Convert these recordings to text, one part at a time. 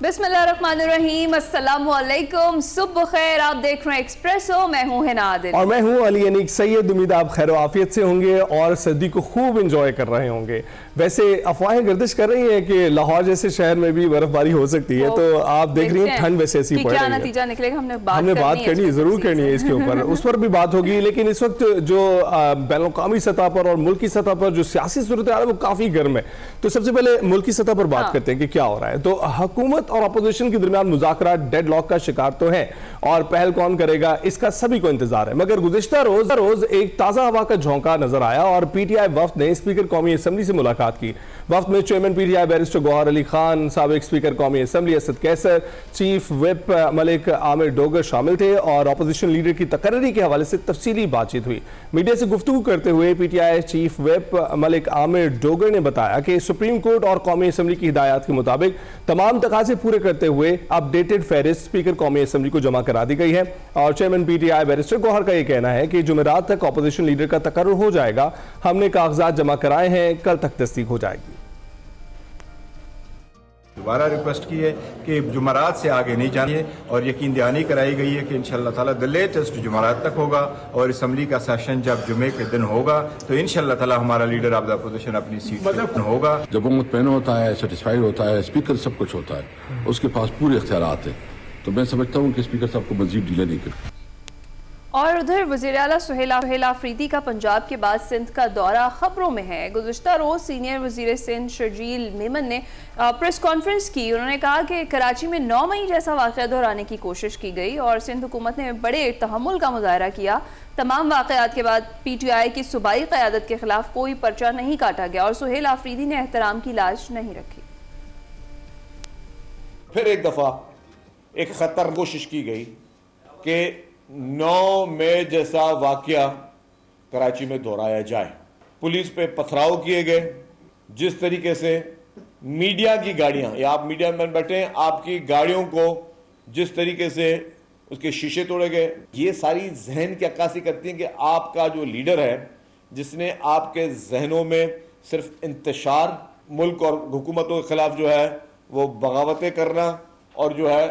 बिस्मिल्लाहिर्रहमानिर्रहीम, अस्सलाम वालेकुम, सुबह खैर। आप देख रहे हैं एक्सप्रेसो, मैं हूं हिना आदिल और मैं हूं अली अनीक सैयद। उम्मीद आप खैर आफियत से होंगे और सर्दी को खूब इंजॉय कर रहे होंगे। वैसे अफवाहें गर्दिश कर रही हैं कि लाहौर जैसे शहर में भी बर्फबारी हो सकती है, तो आप देख रही हैं ठंड वैसे ऐसी पड़ रही है। क्या नतीजा निकलेगा हमने बात करनी जरूर करनी है इसके ऊपर, उस पर भी बात होगी। लेकिन इस वक्त जो बैनुल-अक़वामी सतह पर और मुल्की सतह पर जो सियासी सूरत है वो काफी गर्म है। तो सबसे पहले मुल्की सतह पर बात करते हैं कि क्या हो रहा है। तो हुकूमत और अपोजिशन के दरमियान मुज़ाकरात डेडलॉक का शिकार तो है और पहल कौन करेगा इसका सभी को इंतजार है। मगर गुज़िश्ता रोज एक ताजा हवा का झोंका नजर आया और पीटीआई वफ्द ने स्पीकर कौमी असम्बली से मुलाकात की। वफ्द में chairman PTI barrister Gohar Ali Khan, साबिक स्पीकर कौमी assembly Asad Qaiser, chief whip Malik Aamir Dogar शामिल थे और अपोजिशन लीडर की तकर्री के हवाले से तफसीली बातचीत हुई। मीडिया से गुफ्तगू करते हुए PTI chief whip Malik Aamir Dogar ने बताया कि सुप्रीम कोर्ट और कौमी असम्बली की हिदायत के मुताबिक तमाम तकाजे पूरे करते हुए अपडेटेड फहरिस्त स्पीकर कौमी असम्बली को जमा करा दी गई है। और चेयरमैन पीटीआई बैरिस्टर गौहर का यह कहना है कि जुमेरात तक अपोजिशन लीडर का तकर्रुर हो जाएगा। हमने कागजात जमा कराए हैं, कल तक तस्दीक हो जाएगी। दोबारा रिक्वेस्ट की है कि जुमेरात से आगे नहीं जानिए और यकीन दहानी कराई गई है कि इंशाअल्लाह ताला द लेटेस्ट जुमेरात तक होगा और असम्बली का सेशन जब जुमे के दिन होगा तो इंशाअल्लाह ताला हमारा लीडर ऑफ द अपोजिशन अपनी सीट पर होगा। जब वो मुतमईन होता है, सेटिस्फाइड होता है, स्पीकर सब कुछ होता है, उसके पास पूरे इख्तियारात हैं, तो मैं समझता हूँ कि स्पीकर साहब को मजीद डिले नहीं कर। और उधर वज़ीर आला सुहेल आफरीदी का पंजाब के बाद सिंध का दौरा खबरों में है। गुज़िश्ता रोज सीनियर वज़ीर सिंध शर्जील मेमन ने प्रेस कॉन्फ्रेंस की। उन्होंने कहा कि कराची में 9 मई जैसा वाक़या दोहराने की कोशिश की गई और सिंध हुकूमत ने बड़े तहम्मुल का मुज़ाहरा किया। तमाम वाक़यात के बाद पीटीआई की सूबाई क़यादत के खिलाफ कोई पर्चा नहीं काटा गया और सुहेल आफरीदी ने एहतराम की लाज नहीं रखी। फिर एक दफ़ा एक खतर कोशिश की गई कि 9 मई जैसा वाकया कराची में दोहराया जाए। पुलिस पे पथराव किए गए, जिस तरीके से मीडिया की गाड़ियां, या आप मीडिया में बैठे हैं, आपकी गाड़ियों को जिस तरीके से उसके शीशे तोड़े गए, ये सारी जहन की अक्कासी करती हैं कि आपका जो लीडर है जिसने आपके जहनों में सिर्फ इंतशार, मुल्क और हुकूमतों के खिलाफ जो है वो बगावतें करना और जो है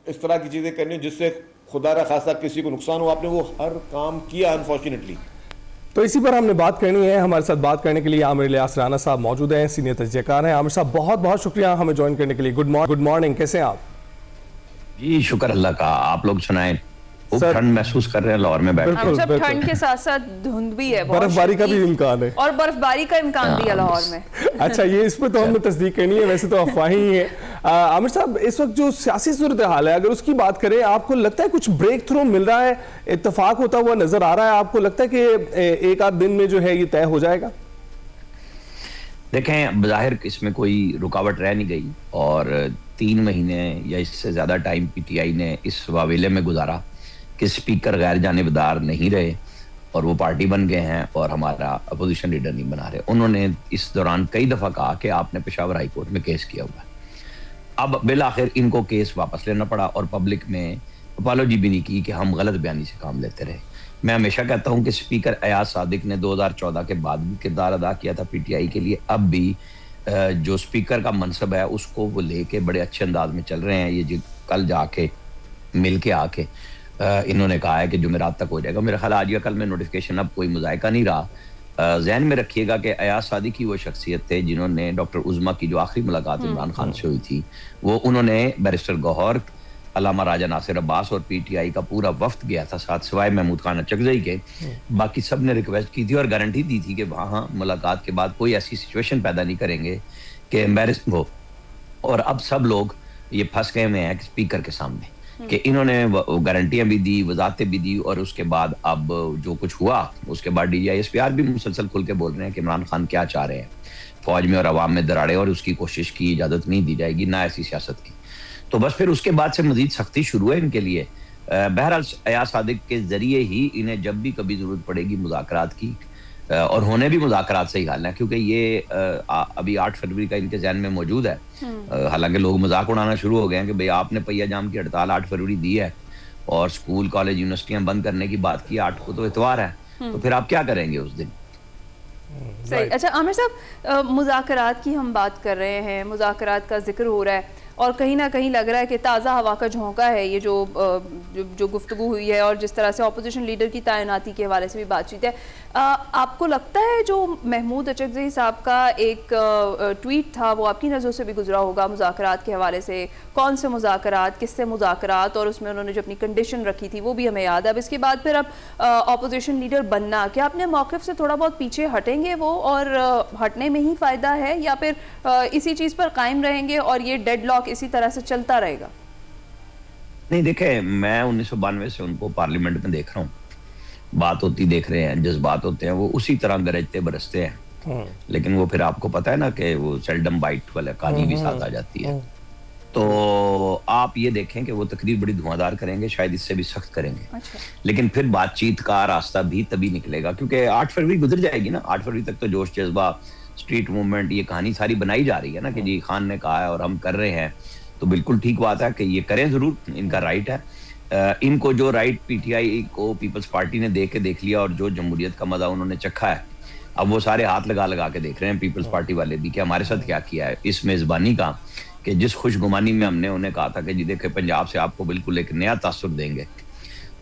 इस तरह की चीजें करनी जिससे खुदा न खासा किसी को नुकसान हो, आपने वो हर काम किया अनफॉर्चुनेटली। तो इसी पर हमने बात करनी है। हमारे साथ बात करने के लिए आमिर इलियास राना साहब मौजूद हैं, सीनियर तजज़ियाकार हैं। आमिर साहब बहुत बहुत शुक्रिया हमें ज्वाइन करने के लिए। गुड मॉर्निंग, कैसे हैं आप? जी शुक्र अल्लाह का, आप लोग सुनाएं। ठंड महसूस कर रहे हैं लाहौर में बैठे। ठंड के साथ साथ धुंध भी है, बर्फबारी का भी इम्कान है और बर्फबारी का इम्कान भी है लाहौर में। अच्छा, ये इस पर तो हमने तस्दीक करनी है, वैसे तो अफवाह ही है। आमिर साहब, इस वक्त जो सियासी सूरत हाल है, अगर उसकी बात करें, आपको लगता है कुछ ब्रेक थ्रू मिल रहा है, इत्तेफाक होता हुआ नजर आ रहा है? आपको लगता है कि एक आध दिन में जो है ये तय हो जाएगा? देखें, बज़ाहिर इसमें कोई रुकावट रह नहीं गई और 3 महीने या इससे ज्यादा टाइम पीटीआई ने इस वावेले में गुजारा कि स्पीकर गैर जानिबदार नहीं रहे और वो पार्टी बन गए हैं और हमारा अपोजिशन लीडर नहीं बना रहे। उन्होंने इस दौरान कई दफ़ा कहा कि आपने पेशावर हाई कोर्ट में केस किया हुआ है। अब बिल आखिर इनको केस वापस लेना पड़ा और पब्लिक में अपॉलॉजी भी नहीं की कि हम गलत बयानी से काम लेते रहे। मैं हमेशा कहता हूँ कि स्पीकर अयाज सादिक ने 2014 के बाद भी किरदार अदा किया था पीटीआई के लिए। अब भी जो स्पीकर का मनसब है उसको वो लेके बड़े अच्छे अंदाज में चल रहे हैं। ये कल जाके मिल के आके इन्होंने कहा है कि जुमेरात तक हो जाएगा। मेरा ख्याल आज या कल में नोटिफिकेशन, अब कोई मुज़ायका नहीं रहा। जहन में रखिएगा कि अयाज सादिक ही वो शख्सियत थे जिन्होंने डॉक्टर उज़्मा की जो आखिरी मुलाकात इमरान खान से हुई थी, वो उन्होंने बैरिस्टर गौहर, अल्लामा राजा नासिर अब्बास और पीटीआई का पूरा वफ्द गया था साथ, सिवाय महमूद खान अचकज़ई के। बाकी सब ने रिक्वेस्ट की थी और गारंटी दी थी कि वहाँ मुलाकात के बाद कोई ऐसी सिचुएशन पैदा नहीं करेंगे कि एम्बेरस हो। और अब सब लोग ये फंस गए हुए हैं स्पीकर के सामने कि इन्होंने गारंटियां भी दी, वजाहतें भी दी और उसके बाद अब जो कुछ हुआ उसके बाद DGI-SPR भी मुसलसल खुल के बोल रहे हैं कि इमरान खान क्या चाह रहे हैं, फौज में और अवाम में दराड़े और उसकी कोशिश की इजाजत नहीं दी जाएगी, ना ऐसी सियासत की। तो बस फिर उसके बाद से मजीद सख्ती शुरू है इनके लिए। बहरहाल अयाज सादिक के जरिए ही इन्हें जब भी कभी जरूरत पड़ेगी मुज़ाकरात की और होने भी मुज़ाकरात से ही हाल है, क्योंकि ये अभी 8 फरवरी का इनके जहन में मौजूद है। हालांकि लोग मजाक उड़ाना शुरू हो गए हैं कि भाई आपने पहिया जाम की हड़ताल 8 फरवरी दी है और स्कूल कॉलेज यूनिवर्सिटियां बंद करने की बात की, 8 को तो इतवार है, तो फिर आप क्या करेंगे उस दिन? सही। अच्छा आमिर साहब, मुज़ाकरात की हम बात कर रहे हैं, मुज़ाकरात का जिक्र हो रहा है और कहीं ना कहीं लग रहा है कि ताज़ा हवा का झोंका है ये जो गुफ्तगू हुई है और जिस तरह से अपोजिशन लीडर की तैनाती के हवाले से भी बातचीत है। आपको लगता है जो महमूद अचकज़ई साहब का एक ट्वीट था वो आपकी नज़रों से भी गुजरा होगा मुज़ाकरात के हवाले से? कौन से मुज़ाकरात, किससे मुज़ाकरात, और उसमें उन्होंने जो अपनी कंडीशन रखी थी वो भी हमें याद है। अब इसके बाद फिर अब अपोजिशन लीडर बनना, क्या अपने मौक़िफ़ से थोड़ा बहुत पीछे हटेंगे वो, और हटने में ही फ़ायदा है, या फिर इसी चीज़ पर कायम रहेंगे और ये डेडलॉक इसी तरह से चलता रहेगा? नहीं, देखे, मैं 1992 से उनको पार्लियामेंट में देख रहा हूँ, बात होती देख रहे हैं, जज्बात होते हैं वो उसी तरह गरजते बरसते हैं, लेकिन वो फिर आपको पता है ना कि वो सेल्डम बाइट वाला कहानी भी साथ आ जाती है। तो आप ये देखें कि वो तकरीर बड़ी धुआंधार करेंगे, शायद इससे भी सख्त करेंगे। अच्छा। लेकिन फिर बातचीत का रास्ता भी तभी निकलेगा, क्योंकि 8 फरवरी गुजर जाएगी ना। 8 फरवरी तक तो जोश जज्बा, स्ट्रीट मूवमेंट, ये कहानी सारी बनाई जा रही है ना कि जी खान ने कहा है और हम कर रहे हैं, तो बिल्कुल ठीक बात है कि ये करें जरूर, इनका राइट है। इनको जो राइट पीटीआई को पीपल्स पार्टी ने देख लिया और जो जमहूरियत का मजा उन्होंने चखा है, अब वो सारे हाथ लगा के देख रहे हैं पीपल्स पार्टी वाले भी कि हमारे साथ क्या किया है इस मेजबानी का, कि जिस खुशगुमानी में हमने उन्हें कहा था कि जी देखे पंजाब से आपको बिल्कुल एक नया तासुर देंगे,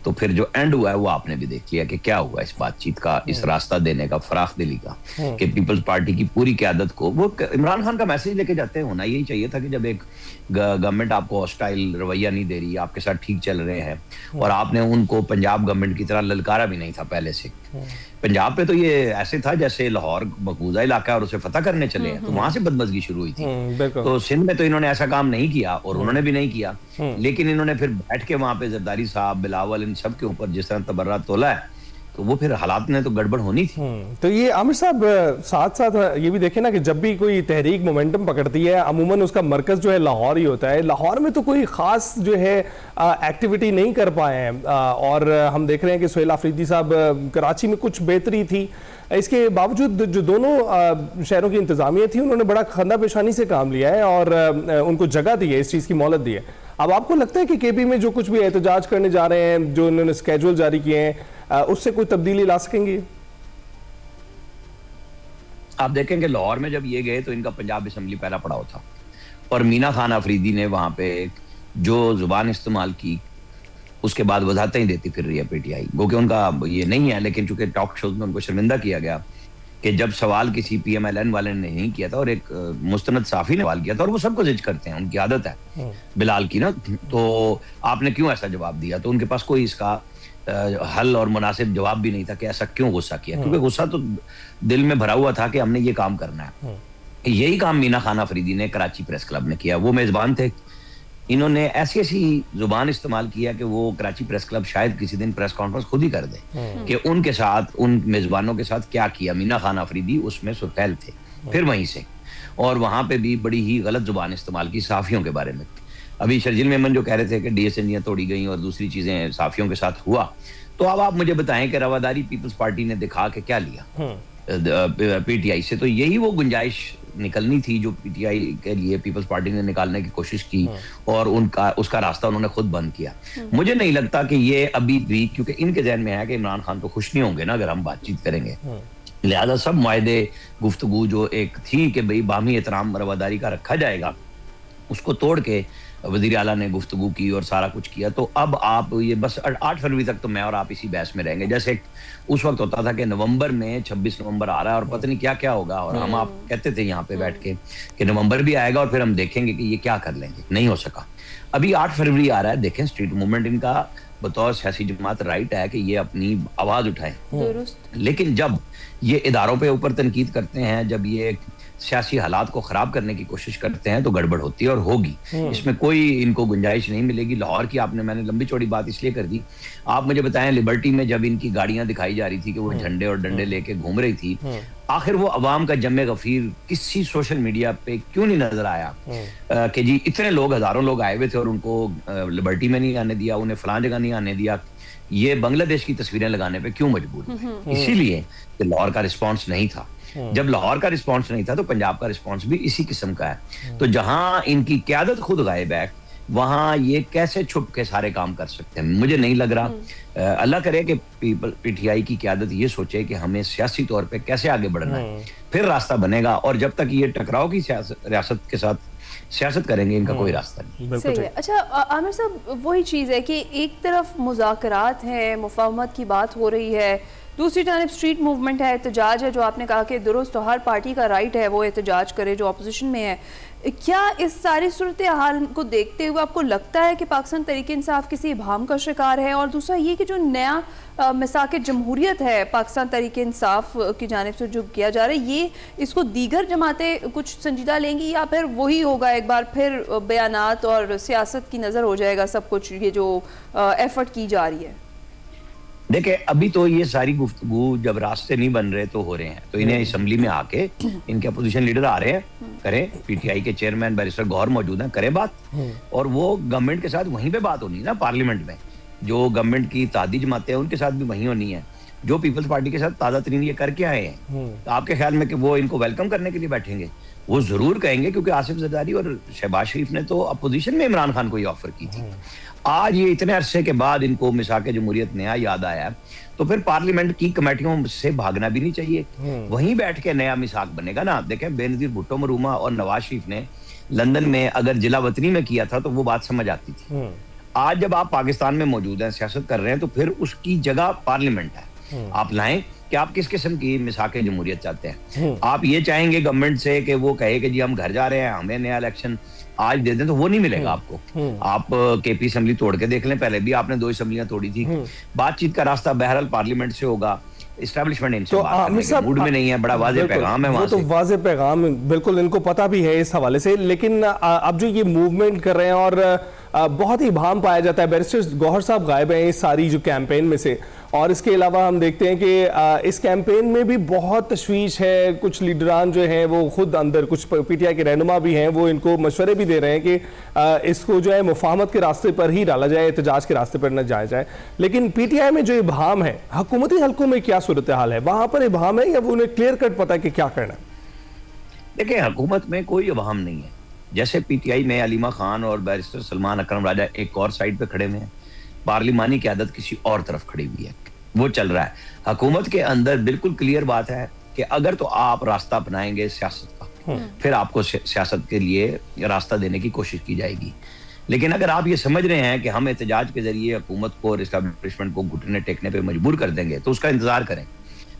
तो फिर जो एंड हुआ है वो आपने भी देख लिया कि क्या हुआ इस बातचीत का, इस रास्ता देने का, फराख दिली का, कि पीपल्स पार्टी की पूरी क़यादत को वो इमरान खान का मैसेज लेके जाते हैं। होना यही चाहिए था कि जब एक गवर्नमेंट आपको हॉस्टाइल रवैया नहीं दे रही, आपके साथ ठीक चल रहे हैं, और आपने उनको पंजाब गवर्नमेंट की तरह ललकारा भी नहीं था पहले से। पंजाब पे तो ये ऐसे था जैसे लाहौर मकबूजा इलाका है और उसे फतह करने चले हैं, तो वहां से बदमजगी शुरू हुई थी। तो सिंध में तो इन्होंने ऐसा काम नहीं किया और उन्होंने भी नहीं किया, लेकिन इन्होंने फिर बैठ के वहां पे जरदारी साहब, बिलावल, इन सब के ऊपर जिस तरह तबर्रा तोला है, तो वो फिर हालात में तो गड़बड़ होनी थी। तो ये आमिर साहब साथ साथ ये भी देखें ना कि जब भी कोई तहरीक मोमेंटम पकड़ती है, अमूमन उसका मरकज जो है लाहौर ही होता है। लाहौर में तो कोई खास जो है एक्टिविटी नहीं कर पाए हैं, और हम देख रहे हैं कि सुहेल आफरीदी साहब कराची में कुछ बेहतरी थी, इसके बावजूद जो दोनों शहरों की इंतजामिया थी उन्होंने बड़ा खंदा पेशानी से काम लिया है और उनको जगह दी है, इस चीज़ की मोहलत दी है। अब आपको लगता है कि केपी में जो कुछ भी एहतजाज करने जा रहे हैं, जो उन्होंने स्केड्यूल जारी किए हैं, उससे कोई तब्दीली ला सकेंगे? आप देखेंगे लाहौर में जब ये गए तो इनका पंजाब असेंबली पहला पड़ाव था, और मीना खान अफरीदी ने वहां पे जो जुबान इस्तेमाल की उसके बाद वजाहतें ही देती फिर रही है पीटीआई, वो कि उनका ये नहीं है, लेकिन चूंकि टॉक शोज में उनको शर्मिंदा किया गया कि जब सवाल किसी पीएमएलएन वाले ने नहीं किया था और एक मुस्तनद साफी ने सवाल किया था, और वो सबको जिज करते हैं, उनकी आदत है बिलाल की ना, तो आपने क्यों ऐसा जवाब दिया? तो उनके पास कोई इसका हल और मुनासिब जवाब भी नहीं था कि ऐसा क्यों गुस्सा किया, क्योंकि गुस्सा तो दिल में भरा हुआ था कि हमने ये काम करना है। यही काम मीना खान अफरीदी ने कराची प्रेस क्लब में किया, वो मेजबान थे, इन्होंने ऐसी ऐसी जुबान इस्तेमाल किया कि वो कराची प्रेस क्लब शायद किसी दिन प्रेस कॉन्फ्रेंस खुद ही कर दे कि उनके साथ, उन मेजबानों के साथ क्या किया। मीना खान अफरीदी उसमें सुरखैल थे फिर वहीं से, और वहां पे भी बड़ी ही गलत जुबान इस्तेमाल की साफियों के बारे में। अभी शर्जील मेमन जो कह रहे थे कि डीएसएनजियां तोड़ी गई और दूसरी चीजें साफियों के साथ हुआ, तो अब आप मुझे बताएं कि रवादारी पीपल्स पार्टी ने दिखा के क्या लिया पीटीआई से? तो यही वो गुंजाइश निकलनी थी जो पीटीआई के लिए पीपल्स पार्टी ने निकालने की कोशिश की, और उसका रास्ता उन्होंने खुद बंद किया। मुझे नहीं लगता कि ये अभी भी, क्योंकि इनके जहन में है कि इमरान खान तो खुश नहीं होंगे ना अगर हम बातचीत करेंगे, लिहाजा सब मुआहदे, गुफ्तगू जो एक थी कि भाई बामी एहतराम रवादारी का रखा जाएगा, उसको तोड़ के वजीर आला ने गुफ्तगू की और सारा कुछ किया। तो अब आप ये बस 8 फरवरी तक तो मैं और आप इसी बहस में रहेंगे, जैसे उस वक्त होता था कि नवंबर में 26 नवंबर आ रहा है और पता नहीं क्या क्या होगा, और हम आप कहते थे यहाँ पे बैठ के कि नवंबर भी आएगा और फिर हम देखेंगे कि ये क्या कर लेंगे। नहीं हो सका। अभी 8 फरवरी आ रहा है, देखें स्ट्रीट मूवमेंट इनका बतौर सियासी जमात राइट है कि ये अपनी आवाज उठाएं, लेकिन जब ये इदारों पे ऊपर तनकीद करते हैं, जब ये सियासी हालात को खराब करने की कोशिश करते हैं, तो गड़बड़ होती है और होगी, इसमें कोई इनको गुंजाइश नहीं मिलेगी। लाहौर की मैंने लंबी चौड़ी बात इसलिए कर दी, आप मुझे बताएं लिबर्टी में जब इनकी गाड़ियां दिखाई जा रही थी कि वो झंडे और डंडे लेके घूम रही थी, आखिर वो अवाम का जम्मे गफीर किसी सोशल मीडिया पे क्यों नहीं नजर आया कि जी इतने लोग, हजारों लोग आए हुए थे और उनको लिबर्टी में नहीं आने दिया, उन्हें फलां जगह नहीं आने दिया, ये बांग्लादेश की तस्वीरें लगाने पे क्यों मजबूर हुए? इसीलिए कि लाहौर का रिस्पॉन्स नहीं था। जब लाहौर का रिस्पॉन्स नहीं था तो पंजाब का रिस्पॉन्स भी इसी किस्म का है। तो जहां इनकी क्यादत खुद गायब है, वहां ये कैसे छुप के सारे काम कर सकते हैं? मुझे नहीं लग रहा। अल्लाह करे कि पीटीआई की क्यादत ये सोचे कि हमें सियासी तौर पे कैसे आगे बढ़ना है, फिर रास्ता बनेगा। और जब तक ये टकराव की रियासत के साथ सियासत करेंगे, इनका कोई रास्ता नहीं। बिल्कुल सही है। अच्छा आमिर साहब, वही चीज़ है कि एक तरफ मुज़ाकरात हैं, मुफाहमत की बात हो रही है, दूसरी जानब स्ट्रीट मूवमेंट है, एहतजाज है, जो आपने कहा कि दुरुस्त हर पार्टी का राइट है वो एहतजाज करे जो अपोजिशन में है। क्या इस सारी सूरत हाल को देखते हुए आपको लगता है कि पाकिस्तान तहरीक इंसाफ किसी इबाहम का शिकार है? और दूसरा ये कि जो नया मिसाक जमहूरियत है पाकिस्तान तहरीक इंसाफ की जानिब से जो किया जा रहा है, ये इसको दीगर जमातें कुछ संजीदा लेंगी या फिर वही होगा, एक बार फिर बयानात और सियासत की नज़र हो जाएगा सब कुछ, ये जो एफर्ट की जा रही है? देखिए, अभी तो ये सारी गुफ्तगू जब रास्ते नहीं बन रहे तो हो रहे हैं, तो इन्हें असेंबली में आके इनके अपोजिशन लीडर आ रहे हैं, करें, पीटीआई के चेयरमैन बैरिस्टर गौहर मौजूद हैं, करें बात, और वो गवर्नमेंट के साथ वहीं पे बात होनी है ना, पार्लियामेंट में। जो गवर्नमेंट की तादी जमातें हैं उनके साथ भी वहीं होनी है। जो पीपल्स पार्टी के साथ ताज़ा तरीन ये करके आए हैं, तो आपके ख्याल में कि वो इनको वेलकम करने के लिए बैठेंगे? वो जरूर कहेंगे, क्योंकि आसिफ जरदारी और शहबाज शरीफ ने तो अपोजिशन में इमरान खान को ये ऑफर की थी। आज ये इतने अरसे के बाद इनको मिसाक जमहूरियत नया याद आया, तो फिर पार्लियामेंट की कमेटियों से भागना भी नहीं चाहिए, वहीं बैठ के नया मिसाक बनेगा ना। देखें, बेनजीर भुट्टो मरूमा और नवाज शरीफ ने लंदन में अगर जिला वतनी में किया था तो वो बात समझ आती थी। आज जब आप पाकिस्तान में मौजूद हैं, सियासत कर रहे हैं, तो फिर उसकी जगह पार्लियामेंट है। आप लाएं कि आप किस किस्म की मिसाक जमहूरियत चाहते हैं। आप ये चाहेंगे गवर्नमेंट से कि वो कहे कि जी हम घर जा रहे हैं, हमें नया इलेक्शन आज दे दें, तो वो नहीं मिलेगा आपको। आप केपी असेंबली तोड़ के देख लें, पहले भी आपने 2 असेंबलियां तोड़ी थी। बातचीत का रास्ता बहरहाल पार्लियामेंट से होगा, इस्टेब्लिशमेंट इनसे बात करने के मूड में नहीं है। बड़ा वाज़ेह पैगाम है वहां से। वो तो वाज़ेह पैगाम बिल्कुल इनको पता भी है इस हवाले से, लेकिन अब जो ये मूवमेंट कर रहे हैं और बहुत ही भाम पाया जाता है, बैरिस्टर गौहर साहब गायब हैं इस सारी जो कैंपेन में से, और इसके अलावा हम देखते हैं कि इस कैंपेन में भी बहुत तशवीश है। कुछ लीडरान जो हैं वो खुद अंदर, कुछ पीटीआई के रहनुमा भी हैं, वो इनको मशवरे भी दे रहे हैं कि इसको जो है मुफाहमत के रास्ते पर ही डाला जाए, एहतजाज के रास्ते पर न जाया जाए। लेकिन पीटीआई में जो इबाहम है, हुकूमती हल्कों में क्या सूरत हाल है? वहां पर इबाहम है या वो उन्हें क्लियर कट पता है कि क्या करना है? देखिए, हुकूमत में कोई इबाहम नहीं है। जैसे पीटीआई में अलीमा खान और बैरिस्टर सलमान अकरम राजा एक और साइड पे खड़े हुए हैं, पार्लिमानी क़यादत किसी और तरफ खड़ी हुई है, वो चल रहा है। हुकूमत के अंदर बिल्कुल क्लियर बात है कि अगर तो आप रास्ता अपनाएंगे सियासत का, फिर आपको सियासत के लिए रास्ता देने की कोशिश की जाएगी। लेकिन अगर आप ये समझ रहे हैं कि हम एहतजाज के जरिए हुकूमत को और एस्टैब्लिशमेंट को घुटने टेकने पे मजबूर कर देंगे, तो उसका इंतजार करें।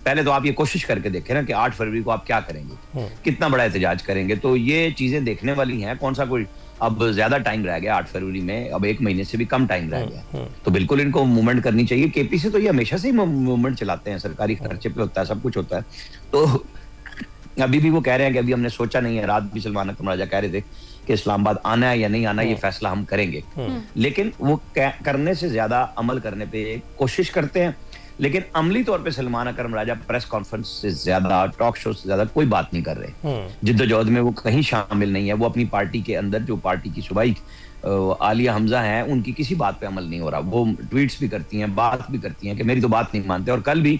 पहले तो आप ये कोशिश करके देखें ना कि 8 फरवरी को आप क्या करेंगे, कितना बड़ा एहतजाज करेंगे। तो ये चीजें देखने वाली हैं। कौन सा कोई अब ज्यादा टाइम रह गया 8 फरवरी में, अब 1 महीने से भी कम टाइम रह गया, तो बिल्कुल इनको मूवमेंट करनी चाहिए। केपी से तो ये हमेशा से ही मूवमेंट चलाते हैं, सरकारी खर्चे पे होता है, सब कुछ होता है। तो अभी भी वो कह रहे हैं कि अभी हमने सोचा नहीं है। रात भी सलमान अकरम राजा कह रहे थे कि इस्लामाबाद आना है या नहीं आना, ये फैसला हम करेंगे। लेकिन वो करने से ज्यादा अमल करने पे कोशिश करते हैं। लेकिन अमली तौर पे सलमान अकरम राजा प्रेस कॉन्फ्रेंस से ज्यादा, टॉक शो से ज्यादा कोई बात नहीं कर रहे। जिद्दोजहद में वो कहीं शामिल नहीं है। वो अपनी पार्टी के अंदर, जो पार्टी की सूबाई आलिया हमजा हैं, उनकी किसी बात पे अमल नहीं हो रहा। वो ट्वीट्स भी करती हैं, बात भी करती हैं कि मेरी तो बात नहीं मानते। और कल भी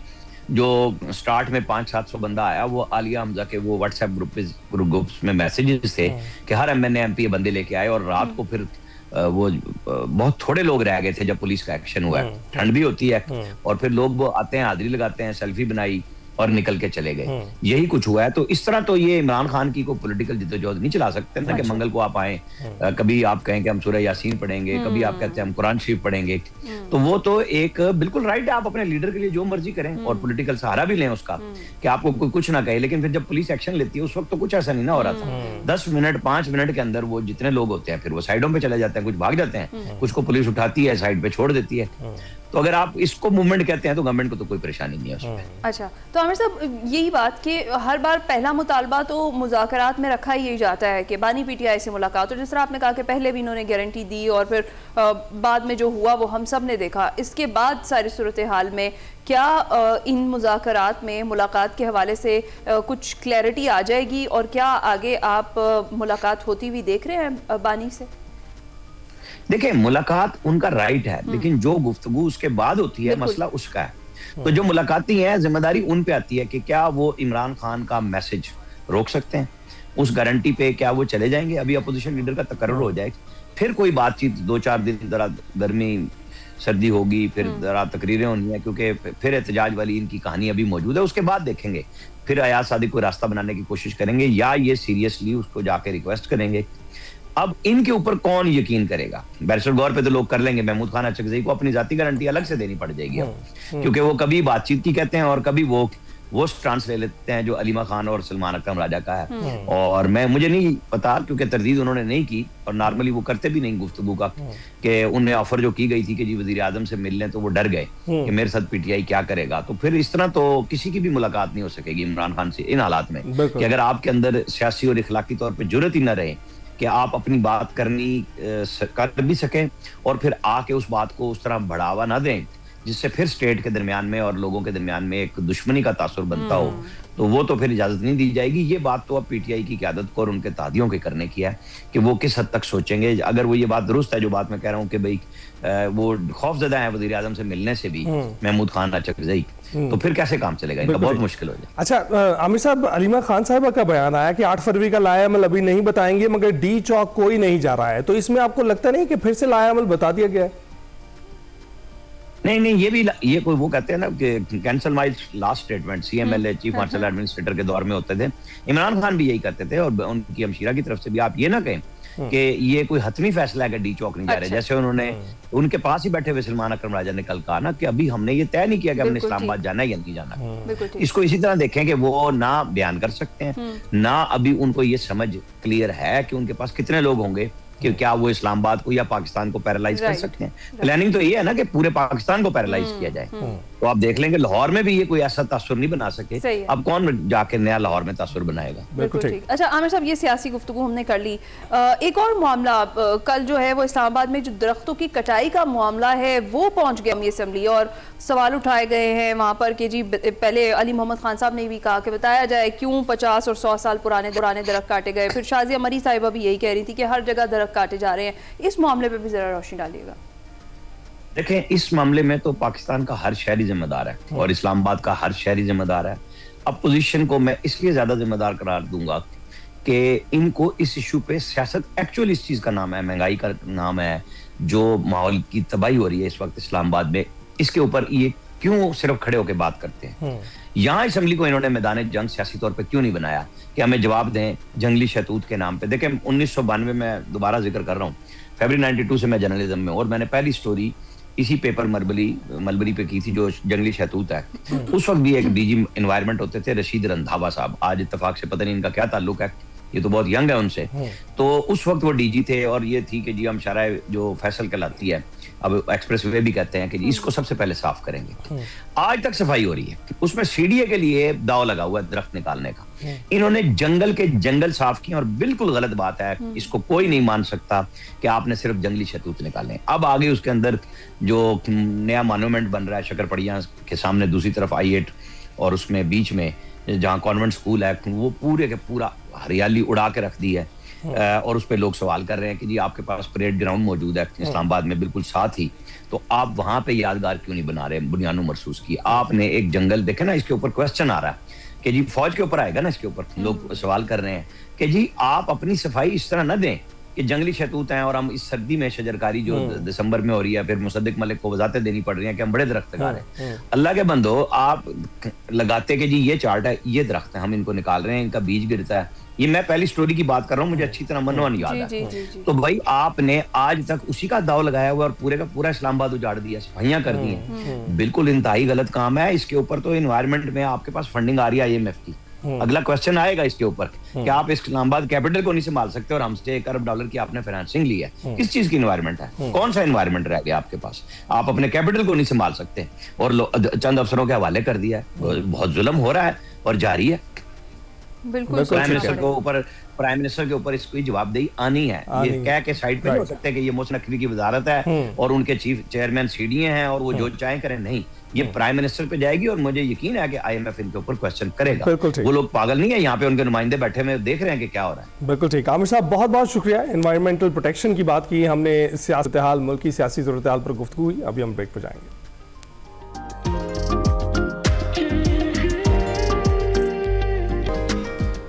जो स्टार्ट में 500-700 बंदा आया, वो आलिया हमजा के वो व्हाट्सएप ग्रुप्स में मैसेजेस थे कि हर MNA MP बंदे लेके आए, और रात को फिर वो बहुत थोड़े लोग रह गए थे जब पुलिस का एक्शन हुआ है। ठंड भी होती है, और फिर लोग वो आते हैं, हाजिरी लगाते हैं, सेल्फी बनाई और निकल के चले गए। यही कुछ हुआ है। तो इस तरह तो ये इमरान खान की कोई पॉलिटिकल जिद्दोजहद नहीं चला सकते ना, कि मंगल को आप आए, कभी आप कहें कि हम सूरह यासीन पढ़ेंगे, कभी आप कहते हैं हम कुरान शरीफ पढ़ेंगे। तो वो तो एक बिल्कुल राइट है, आप अपने लीडर के लिए जो मर्जी करें और पॉलिटिकल सहारा भी लें उसका, कि आपको कोई कुछ ना कहे। लेकिन फिर जब पुलिस एक्शन लेती है, उस वक्त तो कुछ ऐसा नहीं ना हो रहा था। 10 मिनट 5 मिनट के अंदर वो जितने लोग होते हैं, फिर वो साइडों पे चले जाते हैं, कुछ भाग जाते हैं, कुछ को पुलिस उठाती है, साइड पे छोड़ देती है। तो अगर आप इसको मूवमेंट कहते हैं तो गवर्नमेंट को तो कोई परेशानी नहीं है उसमें। अच्छा, तो आमिर साहब यही बात कि हर बार पहला मुतालबा तो मुज़ाकरात में रखा ही जाता है कि बानी पीटीआई से मुलाकात, और जिस तरह आपने कहा कि पहले भी इन्होंने गारंटी दी और फिर बाद में जो हुआ वो हम सब ने देखा। इसके बाद सारी सूरत हाल में क्या इन मुज़ाकरात में मुलाकात के हवाले से कुछ क्लैरिटी आ जाएगी, और क्या आगे आप मुलाकात होती हुई देख रहे हैं बानी से? देखिए, मुलाकात उनका राइट है, लेकिन जो गुफ्तगू उसके बाद होती है, मसला उसका है। तो जो मुलाकाती है, जिम्मेदारी उन पे आती है कि क्या वो इमरान खान का मैसेज रोक सकते हैं, उस गारंटी पे क्या वो चले जाएंगे। अभी अपोजिशन लीडर का तकर्रुर हो जाए, फिर कोई बातचीत 2-4 दिन जरा गर्मी सर्दी होगी, फिर जरा तकरीरें होनी है, क्योंकि फिर एहतजाज वाली इनकी कहानी अभी मौजूद है। उसके बाद देखेंगे, फिर अयाज सादिक को रास्ता बनाने की कोशिश करेंगे, या ये सीरियसली उसको जाके रिक्वेस्ट करेंगे अब इनके ऊपर कौन यकीन करेगा? बैरिस्टर गौर पे तो लोग कर लेंगे, महमूद खान अचकजई को अपनी जाती गारंटी अलग से देनी पड़ जाएगी अब, क्योंकि वो कभी बातचीत की कहते हैं और कभी वो स्टांस ले लेते हैं जो अलीमा खान और सलमान अकरम राजा का है। और मुझे नहीं पता, क्योंकि तरदीद उन्होंने नहीं की और नॉर्मली वो करते भी नहीं गुफ्तगू का, कि उन्हें ऑफर जो की गई थी कि जी वजीर आजम से मिल लें, तो वो डर गए कि मेरे साथ पीटीआई क्या करेगा। तो फिर इस तरह तो किसी की भी मुलाकात नहीं हो सकेगी इमरान खान से इन हालात में, कि अगर आपके अंदर सियासी और इखलाकी तौर पर जुर्रत ही न रहे कि आप अपनी बात कर भी सकें और फिर आके उस बात को उस तरह बढ़ावा ना दें जिससे फिर स्टेट के दरमियान में और लोगों के दरमियान में एक दुश्मनी का तासुर बनता हो, तो वो तो फिर इजाजत नहीं दी जाएगी। ये बात तो अब पीटीआई की क़यादत को और उनके तादियों के करने की है कि वो किस हद तक सोचेंगे। अगर वो ये बात दुरुस्त है जो बात मैं कह रहा हूँ कि भाई वो खौफजदा है वज़ीर आज़म से मिलने से भी, महमूद खान अचकजई, तो फिर कैसे काम चलेगा इनका? बहुत मुश्किल हो जाए। अच्छा आमिर साहब, अलीमा खान साहिबा का बयान आया कि 8 फरवरी का लायामल अभी नहीं बताएंगे, मगर डी चौक कोई नहीं जा रहा है, तो इसमें आपको लगता नहीं कि फिर से लायामल बता दिया गया है? नहीं, ये कोई वो कहते हैं ना कि cancel my last statement, CMLA chief martial administrator के दौर में होते थे, इमरान खान भी यही करते थे और उनकी हमशीरा की तरफ से भी। आप ये ना कहें कि ये कोई हतमी फैसला है कि डी चौक नहीं जा रहे। जैसे उन्होंने उनके पास ही बैठे हुए सलमान अकरम राजा ने कल कहा ना कि अभी हमने ये तय नहीं किया कि हमने इस्लामाबाद जाना है या नहीं जाना। इसको इसी तरह देखें कि वो ना बयान कर सकते हैं, ना अभी उनको ये समझ क्लियर है कि उनके पास कितने लोग होंगे कि क्या वो इस्लामाबाद को या पाकिस्तान को पैरालाइज कर सकते हैं। प्लानिंग तो ये है ना कि पूरे पाकिस्तान को पैरालाइज किया जाए। तो आप देख लेंगे लाहौर में भी ये कोई ऐसा तासुर नहीं बना सके, अब कौन जाके नया लाहौर में तासुर बनाएगा? बिल्कुल ठीक। अच्छा आमिर साहब, ये सियासी गुफ्तगू हमने कर ली, एक और मामला कल जो है वो इस्लामाबाद में जो दरख्तों की कटाई का मामला है वो पहुंच गया असेंबली और सवाल उठाए गए हैं वहां पर कि जी पहले अली मोहम्मद खान साहब ने भी कहा कि बताया जाए क्यों 50 और 100 साल पुराने दरख्त काटे गए। फिर शाजिया मरी साहिबा भी यही कह रही थी कि हर जगह दरख्त काटे जा रहे हैं। इस मामले पे भी जरा रोशनी डालिएगा। देखें, इस मामले में तो पाकिस्तान का हर शहरी जिम्मेदार है और इस्लामाबाद का हर शहरी जिम्मेदार है। अपोजिशन को मैं इसलिए ज्यादा जिम्मेदार करार दूंगा कि इनको इस इशू पे सियासत, एक्चुअल इस चीज का नाम है, महंगाई का नाम है, जो माहौल की तबाही हो रही है इस वक्त इस्लामाबाद में, इसके ऊपर ये क्यों सिर्फ खड़े होकर बात करते हैं। यहाँ असेंबली को इन्होंने मैदान जंग सियासी तौर पे क्यों नहीं बनाया कि हमें जवाब दें जंगली शहतूत के नाम पे। देखें 1992 में दोबारा जिक्र कर रहा हूँ, फरवरी 92 से मैं जर्नलिज्म में, और मैंने पहली स्टोरी इसी पेपर मलबरी पे की थी जो जंगली शहतूत है। उस वक्त भी एक डीजी एनवायरनमेंट होते थे रशीद रंधावा साहब, आज इत्तेफाक से पता नहीं इनका क्या ताल्लुक है, ये तो बहुत यंग है उनसे। तो उस वक्त वो डीजी थे और ये थी कि जी हम शराय जो फैसल कहलाती है, अब एक्सप्रेस वे भी कहते हैं कि जी इसको सबसे पहले साफ करेंगे। आज तक सफाई हो रही है, उसमें सीडीए के लिए दाव लगा हुआ है दरख्त निकालने का। इन्होंने जंगल के जंगल साफ किए और बिल्कुल गलत बात है, इसको कोई नहीं मान सकता कि आपने सिर्फ जंगली शहतूत निकाले। अब आगे उसके अंदर जो नया मॉन्यूमेंट बन रहा है शकरपड़िया के सामने, दूसरी तरफ I8 और उसमें बीच में जहाँ कॉन्वेंट स्कूल है, वो पूरे के पूरा हरियाली उड़ा के रख दी है। और उस पे लोग सवाल कर रहे हैं कि जी आपके पास परेड ग्राउंड मौजूद है इस्लामाबाद में बिल्कुल साथ ही, तो आप वहां पे यादगार क्यों नहीं बना रहे बुनियानो मरसूस की? आपने एक जंगल देखे ना, इसके ऊपर क्वेश्चन आ रहा है कि जी फौज के ऊपर आएगा ना, इसके ऊपर लोग सवाल कर रहे हैं कि जी आप अपनी सफाई इस तरह न दें कि जंगली शहतूत हैं और हम इस सर्दी में शजरकारी जो दिसंबर में हो रही है, फिर मुसद्दिक मलिक को वजाहतें देनी पड़ रही हैं कि हम बड़े दरख्त लगा रहे हैं। अल्लाह के बंदो, आप लगाते कि जी ये चार्ट है, ये दरख्त है, हम इनको निकाल रहे हैं, इनका बीज गिरता है। ये मैं पहली स्टोरी की बात कर रहा हूँ, मुझे अच्छी तरह मनोवन याद है। तो भाई आपने आज तक उसी का दाव लगाया हुआ और पूरे का पूरा इस्लामाबाद उजाड़ दिया, सफाइयां कर दी हैं। बिल्कुल इंतहाई गलत काम है। इसके ऊपर तो एनवायरनमेंट में आपके पास फंडिंग आ रही है IMF की। अगला क्वेश्चन आएगा इसके ऊपर कि आप इस्लामाबाद कैपिटल को नहीं संभाल सकते और हमसे $1 अरब की आपने फाइनेंसिंग ली है। किस चीज की एनवायरनमेंट है? कौन सा एनवायरनमेंट रह गया आपके पास? आप अपने कैपिटल को नहीं संभाल सकते और चंद अफसरों के हवाले कर दिया है। बहुत जुल्म हो रहा है और जारी है। बिल्कुल प्राइम मिनिस्टर के ऊपर इसकी जवाबदेही आनी है। ये कह के साइड पे नहीं हो सकते कि ये मोहसिन नकवी की वजारत है और उनके चीफ चेयरमैन सीडीए हैं और वो जो चाहे करें। नहीं, ये प्राइम मिनिस्टर पे जाएगी और मुझे यकीन है कि IMF इनके ऊपर क्वेश्चन करेगा। वो लोग पागल नहीं है, यहाँ पे उनके नुमाइंदे बैठे हुए देख रहे हैं कि क्या हो रहा है। बिल्कुल ठीक। आमिर साहब बहुत बहुत शुक्रिया। एनवायरमेंटल प्रोटेक्शन की बात की हमने, सियासत हाल, मुल्क की सियासी सूरत हाल पर गुफ्तगू हुई। अभी हम ब्रेक पर जाएंगे।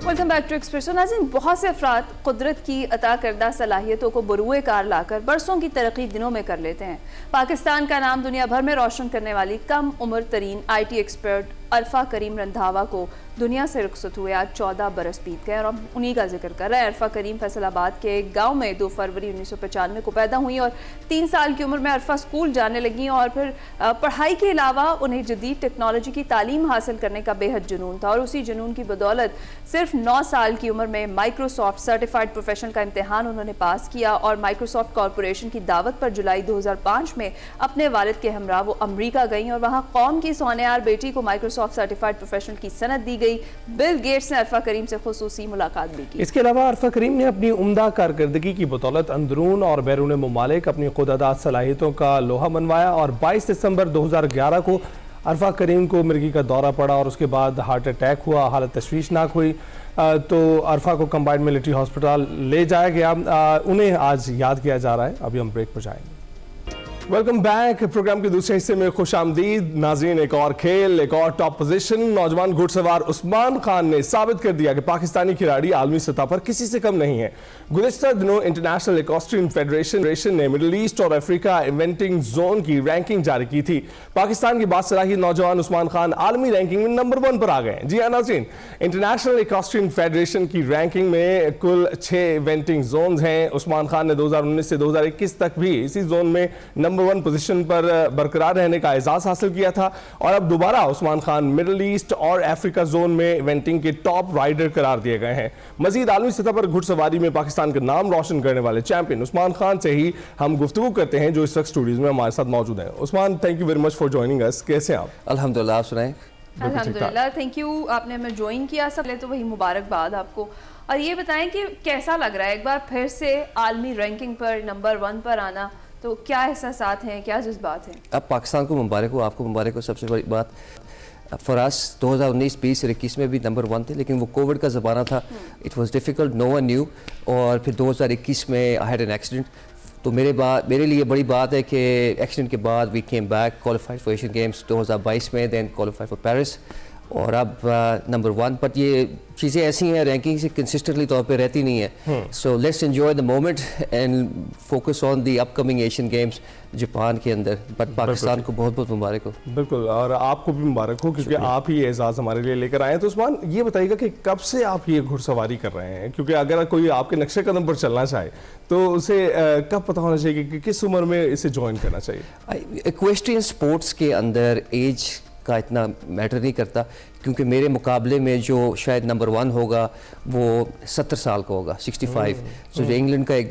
Welcome back to Expresso. नाज़रीन, बहुत से अफराद कुदरत की अता करदा सलाहियतों को बरूए कार लाकर बरसों की तरक्की दिनों में कर लेते हैं। पाकिस्तान का नाम दुनिया भर में रोशन करने वाली कम उम्र तरीन IT एक्सपर्ट अरफा करीम रंधावा को दुनिया से रुखसत हुए आज 14 बरस बीत गए और हम उन्हीं का जिक्र कर रहे हैं। अरफा करीम फैसलाबाद के एक गांव में 2 फरवरी 1995 को पैदा हुई और 3 साल की उम्र में अरफा स्कूल जाने लगी और फिर पढ़ाई के अलावा उन्हें जदीद टेक्नोलॉजी की तालीम हासिल करने का बेहद जुनून था और उसी जुनून की बदौलत सिर्फ 9 साल की उम्र में माइक्रोसॉफ्ट सर्टिफाइड प्रोफेशनल का इम्तिहान उन्होंने पास किया और माइक्रोसॉफ्ट कॉरपोरेशन की दावत पर जुलाई 2005 में अपने वालिद के हमरा वो अमरीका गई और वहाँ कौम की सोनेयार बेटी को माइक्रोसॉफ्ट सर्टिफाइड प्रोफेशनल की सनद दी गई। बिल गेट्स ने अरफा करीम से खुसूसी मुलाकात भी की। इसके अलावा अरफा करीम ने अपनी उम्दा कारकर्दगी की बदौलत अंदरून और बैरून मुमालिक अपनी खुदादाद सलाहियतों का लोहा मनवाया और 22 दिसंबर 2011 को अरफा करीम को मिर्गी का दौरा पड़ा और उसके बाद हार्ट अटैक हुआ, हालत तशवीशनाक हुई। तो अरफा को कंबाइंड मिलिट्री हॉस्पिटल ले जाया गया। उन्हें आज याद किया जा रहा है। अभी हम ब्रेक पर जाएंगे। Welcome back. प्रोग्राम के दूसरे हिस्से में खुश आमदीद नाज़रीन। एक और खेल, एक और टॉप पोजीशन। नौजवान घुड़सवार उस्मान खान ने साबित कर दिया कि पाकिस्तानी खिलाड़ी आलमी सतह पर किसी से कम नहीं है। गुज़िश्ता दिनों इंटरनेशनल इक्वेस्ट्रियन फेडरेशन ने मिडल ईस्ट और अफ्रीका इवेंटिंग जोन की रैंकिंग जारी की थी। पाकिस्तान की बासलाही नौजवान उस्मान खान आलमी रैंकिंग में नंबर 1 पर आ गए। जी हाँ नाज़रीन, इंटरनेशनल इक्वेस्ट्रियन फेडरेशन की रैंकिंग में कुल 6 इवेंटिंग जोन हैं। उस्मान खान ने 2019 से 2021 तक भी इसी जोन में नंबर 1 पोजीशन पर बरकरार रहने का एजाज हासिल किया था और अब दोबारा उस्मान खान मिडल ईस्ट और अफ्रीका जोन में इवेंटिंग के टॉप राइडर करार दिए गए हैं। मजीद आलमी सतह पर घुड़सवारी में पाकिस्तान का नाम रोशन करने वाले चैंपियन उस्मान खान से ही हम गुफ्तगू करते हैं जो इस वक्त स्टूडियोज में हमारे साथ मौजूद हैं। Usman, thank you very much for joining us. कैसे हैं आप? अल्हम्दुलिल्लाह, आप सुनाएं। अल्हम्दुलिल्लाह, थैंक यू, आपने हमें ज्वाइन किया। सब पहले तो वही मुबारकबाद आपको। और ये बताएं कि कैसा लग रहा है एक बार फिर से आलमी रैंकिंग पर नंबर 1 पर आना? तो क्या एहसासात हैं, क्या जज्बात हैं? अब पाकिस्तान को मुबारक हो, आपको मुबारक हो। सबसे बड़ी बात फॉर अस 2019, 20 और 21 में भी नंबर 1 थे, लेकिन वो कोविड का ज़माना था। It was difficult, no one knew. और फिर 2021 में आई हैड एन एक्सीडेंट। तो मेरे लिए बड़ी बात है कि एक्सीडेंट के बाद we came back, qualified for Asian Games 2022 में, देन क्वालिफाइड फॉर पेरिस और अब नंबर 1। बट ये चीज़ें ऐसी हैं, रैंकिंग से कंसिस्टेंटली तौर पे रहती नहीं है। So let's enjoy the moment and focus on the upcoming Asian games Japan के अंदर। बट पाकिस्तान को बहुत बहुत मुबारक हो। बिल्कुल, और आपको भी मुबारक हो क्योंकि आप ही एजाज़ हमारे लिए लेकर आए हैं। तो उस्मान, ये बताइएगा कि कब से आप ये घुड़सवारी कर रहे हैं? क्योंकि अगर कोई आपके नक्शे कदम पर चलना चाहे तो उसे कब पता होना चाहिए कि किस उम्र में इसे ज्वाइन करना चाहिए? इक्वेस्ट्रियन स्पोर्ट्स के अंदर एज का इतना मैटर नहीं करता, क्योंकि मेरे मुकाबले में जो शायद नंबर 1 होगा वो 70 साल का होगा, 65। तो जो इंग्लैंड का एक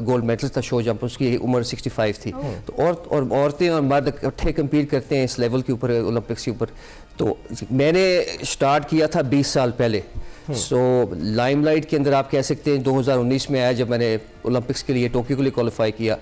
गोल्ड मेडल था शो जंप, उसकी उम्र 65 थी। तो और औरतें और मर्द इकट्ठे कम्पीट करते हैं इस लेवल के ऊपर, ओलंपिक्स के ऊपर। तो मैंने स्टार्ट किया था 20 साल पहले। सो लाइमलाइट के अंदर आप कह सकते हैं 2019 में आया, जब मैंने ओलंपिक्स के लिए टोक्यो के लिए क्वालिफाई किया।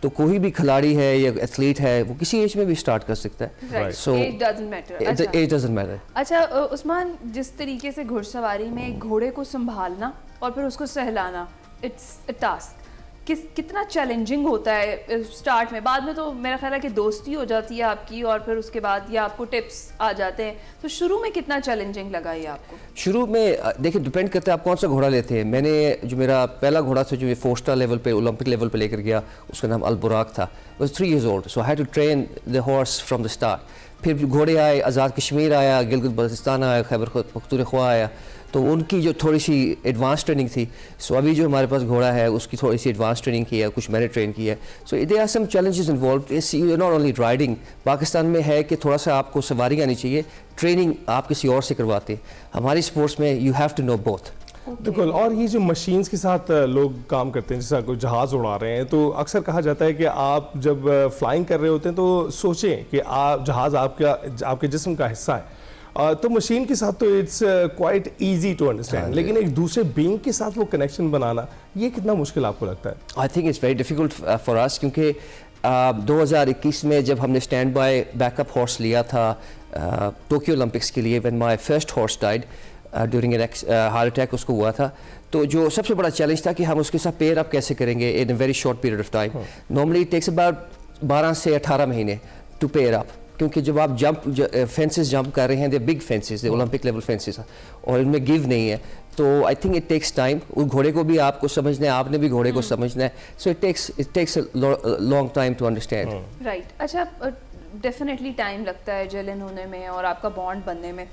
तो कोई भी खिलाड़ी है या एथलीट है, वो किसी एज में भी स्टार्ट कर सकता है। So age doesn't matter. अच्छा उस्मान, जिस तरीके से घुड़सवारी में एक घोड़े को संभालना और फिर उसको सहलाना, इट्स अ टास्क। कितना चैलेंजिंग होता है स्टार्ट में? बाद में तो मेरा ख्याल है कि दोस्ती हो जाती है आपकी और फिर उसके बाद या आपको टिप्स आ जाते हैं। तो शुरू में कितना चैलेंजिंग लगा ये आपको? शुरू में देखिए, डिपेंड करता है आप कौन सा घोड़ा लेते हैं। मैंने जो मेरा पहला घोड़ा था जो 4 स्टार लेवल पे, ओलंपिक लेवल पे लेकर गया, उसका नाम अल बुराक था। Was 3 years old, so I had to train the horse from the start. फिर घोड़े आए, आज़ाद कश्मीर आया, गिलगित बल्तिस्तान आया, खैबर पख्तूनख्वा आया। तो उनकी जो थोड़ी सी एडवांस ट्रेनिंग थी, सो अभी जो हमारे पास घोड़ा है उसकी थोड़ी सी एडवांस ट्रेनिंग की है, कुछ मैंने ट्रेन किया है। So there are some challenges involved. Not only riding, Pakistan में है कि थोड़ा सा आपको सवारी आनी चाहिए, ट्रेनिंग आप किसी और से करवाते हैं। हमारी स्पोर्ट्स में you have to know both. बिल्कुल। और ये जो मशीन्स के साथ लोग काम करते हैं, जैसा कोई जहाज़ उड़ा रहे हैं, तो अक्सर कहा जाता है कि आप जब फ्लाइंग कर रहे होते हैं तो सोचें कि आप जहाज़ आपके जिस्म का हिस्सा है। तो मशीन के साथ तो it's quite easy to understand, लेकिन एक दूसरे बीइंग के साथ वो कनेक्शन बनाना, ये कितना मुश्किल आपको लगता है? I think it's very difficult for us, क्योंकि 2021 में जब हमने स्टैंड बाय बैकअप हॉर्स लिया था टोक्यो ओलंपिक्स के लिए, when my first horse died during an heart attack, उसको हुआ था। तो जो सबसे बड़ा चैलेंज था कि हम उसके साथ पेयर अप कैसे करेंगे in a very short period of time. Normally it takes about 12 से 18 महीने टू पेयर अप, क्योंकि जब आप फेंसेस जंप कर रहे हैं, the big fences, the Olympic level fences, और इनमें गिव नहीं है। तो I think it takes time. उस घोड़े को भी आपको समझना है, आपने भी घोड़े को समझना है। So it takes long time to understand. Right. अच्छा, डेफिनेटली टाइम लगता है जलन होने में और आपका बॉन्ड बनने में।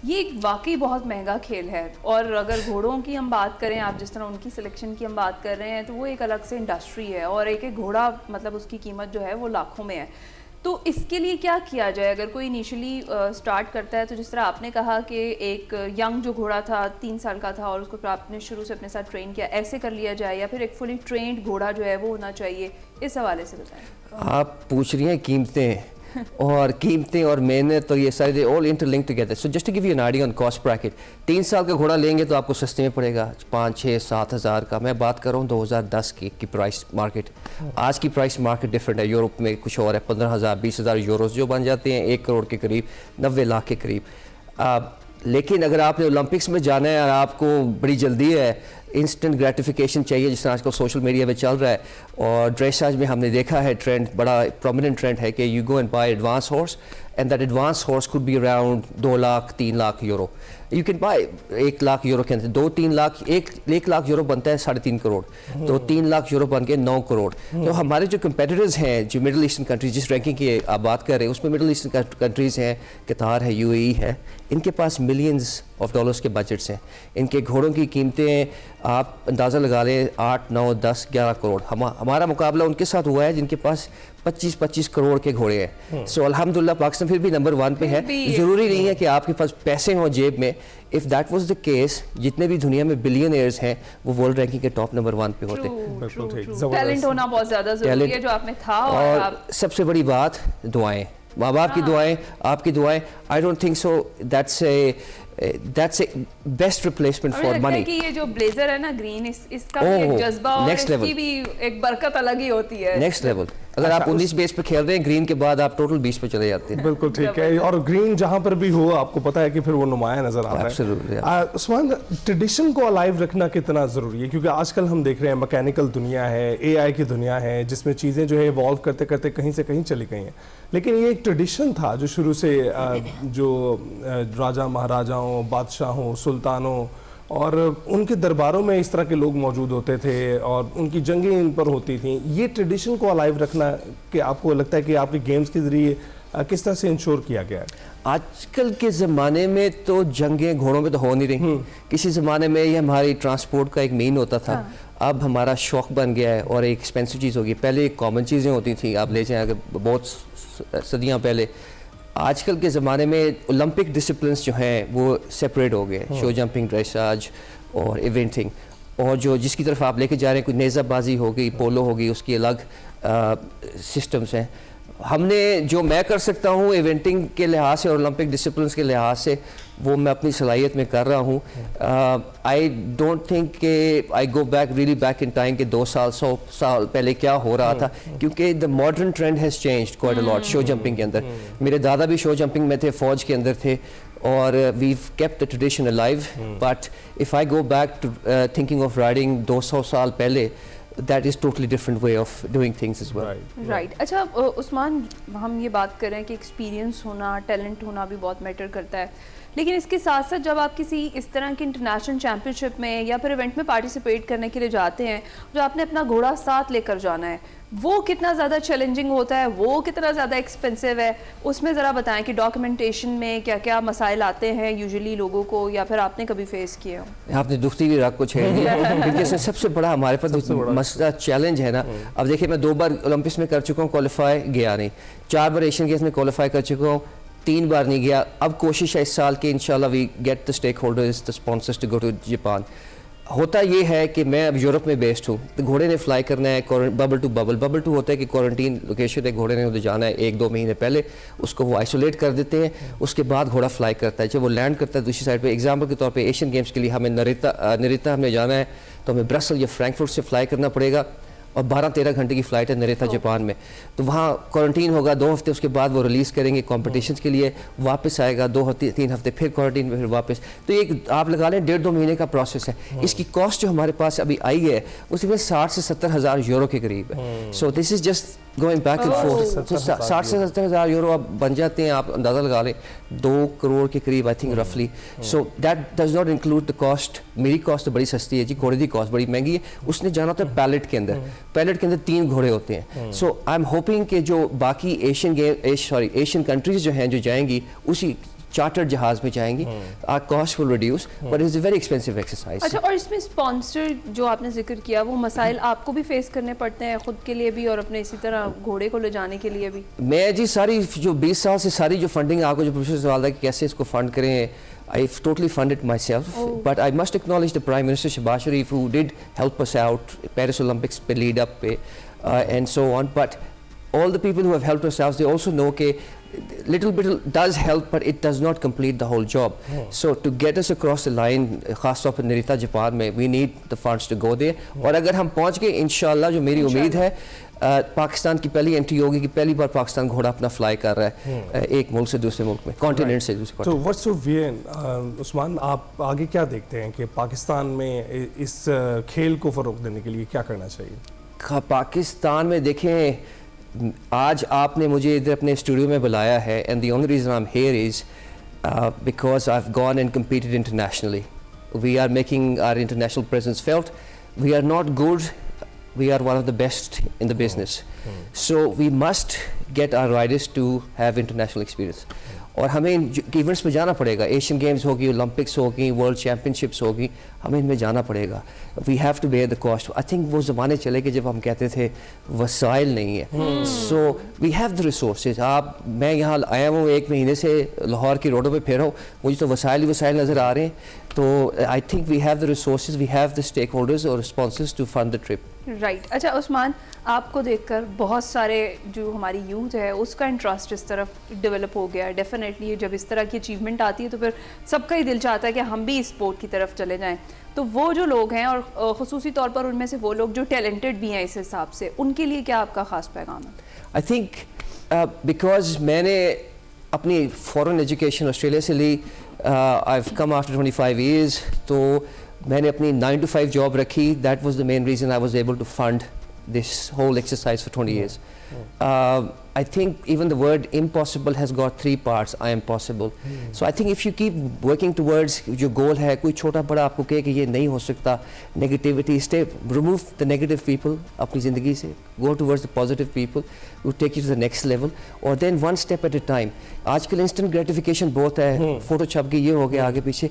ये एक वाकई बहुत महंगा खेल है, और अगर घोड़ों की हम बात करें, आप जिस तरह उनकी सिलेक्शन की हम बात कर रहे हैं, तो वो एक अलग से इंडस्ट्री है, और एक एक घोड़ा मतलब उसकी कीमत जो है वो लाखों में है। तो इसके लिए क्या किया जाए? अगर कोई इनिशियली स्टार्ट करता है, तो जिस तरह आपने कहा कि एक यंग जो घोड़ा था 3 साल का था और उसको फिर आपने शुरू से अपने साथ ट्रेन किया, ऐसे कर लिया जाए, या फिर एक फुली ट्रेंड घोड़ा जो है वो होना चाहिए? इस हवाले से बताएं। आप पूछ रही हैं कीमतें और कीमतें और मेहनत, तो ये सारे all interlink together. So just to give you an idea on cost bracket, 3 साल का घोड़ा लेंगे तो आपको सस्ते में पड़ेगा 5, 6, 7 हज़ार का। मैं बात कर रहा हूँ 2010 की प्राइस मार्केट। आज की प्राइस मार्केट डिफरेंट है, यूरोप में कुछ और है, 15,000 20,000 यूरोस जो बन जाते हैं 1 करोड़ के करीब, 90 लाख के करीब। लेकिन अगर आपने ओलंपिक्स में जाना है और आपको बड़ी जल्दी है, इंस्टेंट ग्रेटिफिकेशन चाहिए, जिस तरह आजकल सोशल मीडिया में चल रहा है, और ड्रेसाज में हमने देखा है ट्रेंड, बड़ा प्रोमिनेंट ट्रेंड है कि you go and buy advance horse, and that advance horse could be around 2 lakh 3 lakh euro. You can buy 1 lakh euro के अंदर 2-3 लाख, 1 लाख यूरो बनता है 3.5 करोड़, तो 3 लाख यूरो बन के 9 करोड़। तो हमारे जो कंपेटिटर्स हैं, जो मिडिल ईस्टर्न कंट्रीज, जिस रैंकिंग की आप बात कर रहे हैं, उसमें मिडिल ईस्टर्न कंट्रीज़ हैं, कतार है, UAE है, इनके पास मिलियंस ऑफ डॉलर्स के बजट्स हैं। इनके घोड़ों की कीमतें आप अंदाज़ा लगा लें 8, 9, 10, 11 करोड़। हमारा मुकाबला उनके साथ हुआ है जिनके पास 25-25 करोड़ के घोड़े हैं। सो अल्हम्दुलिल्लाह पाकिस्तान फिर भी नंबर 1 पे है। ज़रूरी नहीं है कि आपके पास पैसे हों जेब में। If that was the case, जितने भी दुनिया में बिलियनियर्स हैं वो वर्ल्ड रैंकिंग के टॉप नंबर 1 पे होते। बिल्कुल ठीक, टैलेंट होना बहुत ज़्यादा ज़रूरी है, जो आप में था। और सबसे बड़ी बात दुआएं, माँ बाप की दुआएं, आपकी दुआएं। आई don't think so that's a best replacement for money. कि ये जो ब्लेजर है ना ग्रीन, इसका भी एक जज्बा और इसकी भी एक बरकत अलग ही होती है। Next level. अगर आप 19 बेस पे खेल रहे हैं ग्रीन के बाद, आप टोटल 20 पे चले जाते हैं। बिल्कुल ठीक है, और ग्रीन जहां पर भी हो आपको पता है कि फिर वो नुमाया नजर आ रहा है। उस्मान, ट्रेडिशन को अलाइव रखना कितना जरूरी है? क्योंकि आजकल हम देख रहे हैं मैकेनिकल दुनिया है, AI की दुनिया है, जिसमें चीजें जो है इवॉल्व करते करते कहीं से कहीं चली गई हैं, लेकिन ये एक ट्रेडिशन था जो शुरू से जो राजा महाराजाओं, बादशाहों, सुल्तानों और उनके दरबारों में इस तरह के लोग मौजूद होते थे और उनकी जंगें इन पर होती थी। ये ट्रेडिशन को अलाइव रखना कि आपको लगता है कि आपके गेम्स के जरिए किस तरह से इंश्योर किया गया है? आजकल के ज़माने में तो जंगें घोड़ों में तो हो नहीं रही। किसी ज़माने में ये हमारी ट्रांसपोर्ट का एक मीन होता था। अब हमारा शौक बन गया है और एक एक्सपेंसिव चीज़ होगी। पहले एक कॉमन चीज़ें होती थी, आप ले जाएं अगर बहुत सदियाँ पहले। आजकल के ज़माने में ओलंपिक डिसिप्लिन्स जो हैं वो सेपरेट हो गए, शो जंपिंग, ड्रेसाज और इवेंटिंग, और जो जिसकी तरफ आप लेके जा रहे हैं, कोई नेज़ाबाजी होगी, पोलो होगी, उसकी अलग सिस्टम्स हैं। हमने जो मैं कर सकता हूँ इवेंटिंग के लिहाज से और ओलंपिक डिसिप्लिन्स के लिहाज से, वो मैं अपनी सलाहियत में कर रहा हूँ। आई डोंट थिंक कि I go back really back in time के 2 साल 100 साल पहले क्या हो रहा था, क्योंकि the modern trend has changed quite a lot show jumping के अंदर। मेरे दादा भी शो जंपिंग में थे, फौज के अंदर थे, और we've kept the tradition alive. But if I go back to thinking of riding 200 साल पहले, that is totally different way of doing things as well. Right. अच्छा उस्मान, हम ये बात कर रहे हैं कि एक्सपीरियंस होना, टैलेंट होना भी बहुत मैटर करता है, लेकिन इसके साथ साथ जब आप किसी इस तरह की इंटरनेशनल चैम्पियनशिप में या फिर इवेंट में पार्टिसिपेट करने के लिए जाते हैं, जो आपने अपना घोड़ा साथ लेकर जाना है, वो कितना ज़्यादा चैलेंजिंग होता है, वो कितना ज़्यादा एक्सपेंसिव है? उसमें ज़रा बताएं कि डॉक्यूमेंटेशन में क्या क्या मसाइल आते हैं यूजुअली लोगों को, या फिर आपने कभी फेस किए हो? आपने दुखती हुई राग को छेड़ दिया, क्योंकि इसमें सबसे बड़ा हमारे पास मसला चैलेंज है ना। अब देखिए, मैं 2 बार ओलंपिक्स में कर चुका हूँ क्वालिफाई, गया नहीं। 4 बार एशियन गेम्स में क्वालिफाई कर चुका हूँ, 3 बार नहीं गया। अब कोशिश है इस साल के इंशाल्लाह we get the stake holders, the sponsors to go to Japan. होता ये है कि मैं अब यूरोप में बेस्ड हूँ, तो घोड़े ने फ्लाई करना है बबल टू होता है कि क्वारंटीन लोकेशन है, घोड़े ने उधर जाना है 1-2 महीने पहले, उसको वो आइसोलेट कर देते हैं, उसके बाद घोड़ा फ्लाई करता है। जब वो लैंड करता है दूसरी साइड पे, एग्जांपल के तौर पे एशियन गेम्स के लिए हमें नरिता हमें जाना है, तो हमें ब्रसल या फ्रैंकफर्ट से फ्लाई करना पड़ेगा, और 12-13 घंटे की फ़्लाइट है नरेता जापान में। तो वहाँ क्वारंटीन होगा 2 हफ्ते, उसके बाद वो रिलीज़ करेंगे कॉम्पिटिशन्स के लिए, वापस आएगा 2-3 हफ्ते, फिर क्वारंटीन में, फिर वापस। तो एक आप लगा लें 1.5-2 महीने का प्रोसेस है। इसकी कॉस्ट जो हमारे पास अभी आई है वो सिर्फ 60 से 70 हज़ार यूरो के करीब है। So this is just going back and fourth. तो 60 से 70 हज़ार यूरो अब बन जाते हैं, आप अंदाज़ा लगा लें 2 करोड़ के करीब आई थिंक रफली। So that does not include the cost. मेरी कॉस्ट तो बड़ी सस्ती है जी, घोड़े की कॉस्ट बड़ी महंगी है। उसने जाना होता है पैलेट के अंदर, पैलेट के अंदर 3 घोड़े होते हैं। सो आई एम होपिंग कि जो बाकी एशियन कंट्रीज जो हैं जो जाएंगी उसी चार्टर्ड जहाज में जाएंगी, our cost will reduce, but it's a very expensive exercise. अच्छा, और इसमें स्पॉन्सर जो आपने जिक्र किया, वो मसाइल आपको भी फेस करने पड़ते हैं खुद के लिए भी और अपने इसी तरह घोड़े को ले जाने के लिए भी? मैं जी सारी जो 20 साल से सारी जो फंडिंग आपको जो प्रोफेसर सवाल था कि कैसे इसको फंड करें, I've totally funded myself, but I must acknowledge the Prime Minister Shehbaz Sharif, who did help us out, Paris Olympics pe lead up pe, and so on. But all the people who have helped us out, they also know that little bit does help, but it does not complete the whole job. So to get us across the line, खास तौर पर Narita Japan में, we need the funds to go there. और अगर हम पहुंच गए इंशाल्लाह, जो मेरी उम्मीद है, पाकिस्तान की पहली एंट्री होगी कि पहली बार पाकिस्तान घोड़ा अपना फ्लाई कर रहा है एक मुल्क से दूसरे मुल्क में, कॉन्टिनेंट से दूसरे। तो व्हाट्स योर व्यू उस्मान, आप आगे क्या देखते हैं कि पाकिस्तान में इस खेल को फ़रोग देने के लिए क्या करना चाहिए? पाकिस्तान में देखें, आज आपने मुझे इधर अपने स्टूडियो में बुलाया है, and the only reason I am here is because I have gone and competed internationally. We are making our international presence felt. We are not good, we are one of the best in the business. So we must get our riders to have international experience. और हमें events में जाना पड़ेगा, Asian Games होगी, Olympics होगी, world championships होगी, हमें इनमें जाना पड़ेगा। We have to bear the cost. I think वो ज़माने चले गए जब हम कहते थे वसाइल नहीं है। So we have the resources. मैं यहाँ आया हूँ 1 महीने से, लाहौर की रोडों पे फिर हूँ, मुझे तो वसाइल ही वसाइल नज़र आ रहे हैं। तो I think we have the resources, we have the stake holders और sponsors to fund the trip. Right. अच्छा उस्मान, आपको देखकर बहुत सारे जो हमारी यूथ है उसका इंटरेस्ट इस तरफ डेवलप हो गया है। डेफिनेटली जब इस तरह की अचीवमेंट आती है तो फिर सबका ही दिल चाहता है कि हम भी इस स्पोर्ट की तरफ चले जाएं। तो वो जो लोग हैं, और ख़ुसूसी तौर पर उनमें से वो लोग जो टैलेंटेड भी हैं इस हिसाब से, उनके लिए क्या आपका ख़ास पैगाम है? आई थिंक बिकॉज मैंने अपनी फॉरेन एजुकेशन ऑस्ट्रेलिया से ली, I have come after 25 years, तो मैंने अपनी 9 to 5 जॉब रखी। That was the main reason I was able to fund this whole exercise for 20 years. I think even the word impossible has got 3 parts. I am possible. So I think if you keep working towards your goal है, कोई छोटा बड़ा आपको कहे कि ये नहीं हो सकता, negativity, stay, remove the negative people अपनी ज़िंदगी से, go towards the positive people who take you to the next level, और then one step at a time. आजकल instant gratification बहुत है, फोटो छप गई, ये हो गया आगे पीछे,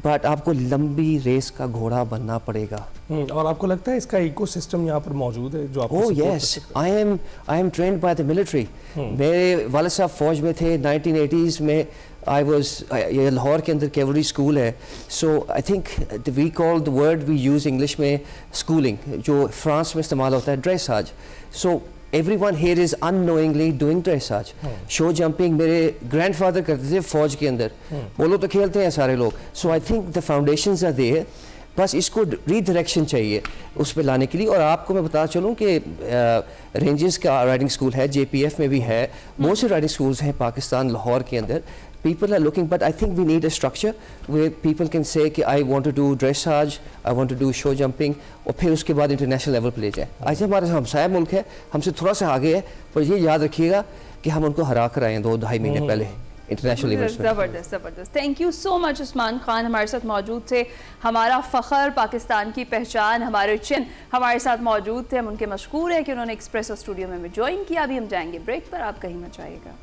but आपको लंबी रेस का घोड़ा बनना पड़ेगा। और आपको लगता है इसका इकोसिस्टम यहाँ पर मौजूद है जो आपको Oh yes, I am trained by the military. मेरे वाले साहब फौज में थे 1980s में। ये लाहौर के अंदर कैवलरी स्कूल है। So I think we call the word we use English में स्कूलिंग, जो फ्रांस में इस्तेमाल होता है ड्रेसाज। सो everyone here is unknowingly doing dressage. Show jumping मेरे ग्रैंडफादर करते थे फौज के अंदर, बोलो तो खेलते हैं सारे लोग। So I think the foundations are there, बस इसको रीडायरेक्शन चाहिए उस पर लाने के लिए। और आपको मैं बता चलूँ कि रेंजर्स का राइडिंग स्कूल है, JPF में भी है, बहुत से राइडिंग स्कूल्स हैं पाकिस्तान, लाहौर के अंदर। People are looking, but I think we need a structure where people can say कि I want to do dressage, I want to do show jumping, और फिर उसके बाद इंटरनेशनल लेवल पर ले जाए। आज हमारा हमसाया मुल्क है, हमसे थोड़ा सा आगे है, पर ये याद रखिएगा कि हम उनको हरा कर आए हैं 2-2.5 महीने पहले इंटरनेशनल इवेंट्स में। ज़बरदस्त ज़बरदस्त। Thank you so much Usman Khan, हमारे साथ मौजूद थे। हमारा फ़ख्र, पाकिस्तान की पहचान, हमारे चिन्ह हमारे साथ मौजूद थे। हम उनके मशकूर हैं कि उन्होंने एक्सप्रेसो स्टूडियो में ज्वाइन किया। अभी हम जाएंगे ब्रेक पर, आप कहीं मत जाइएगा।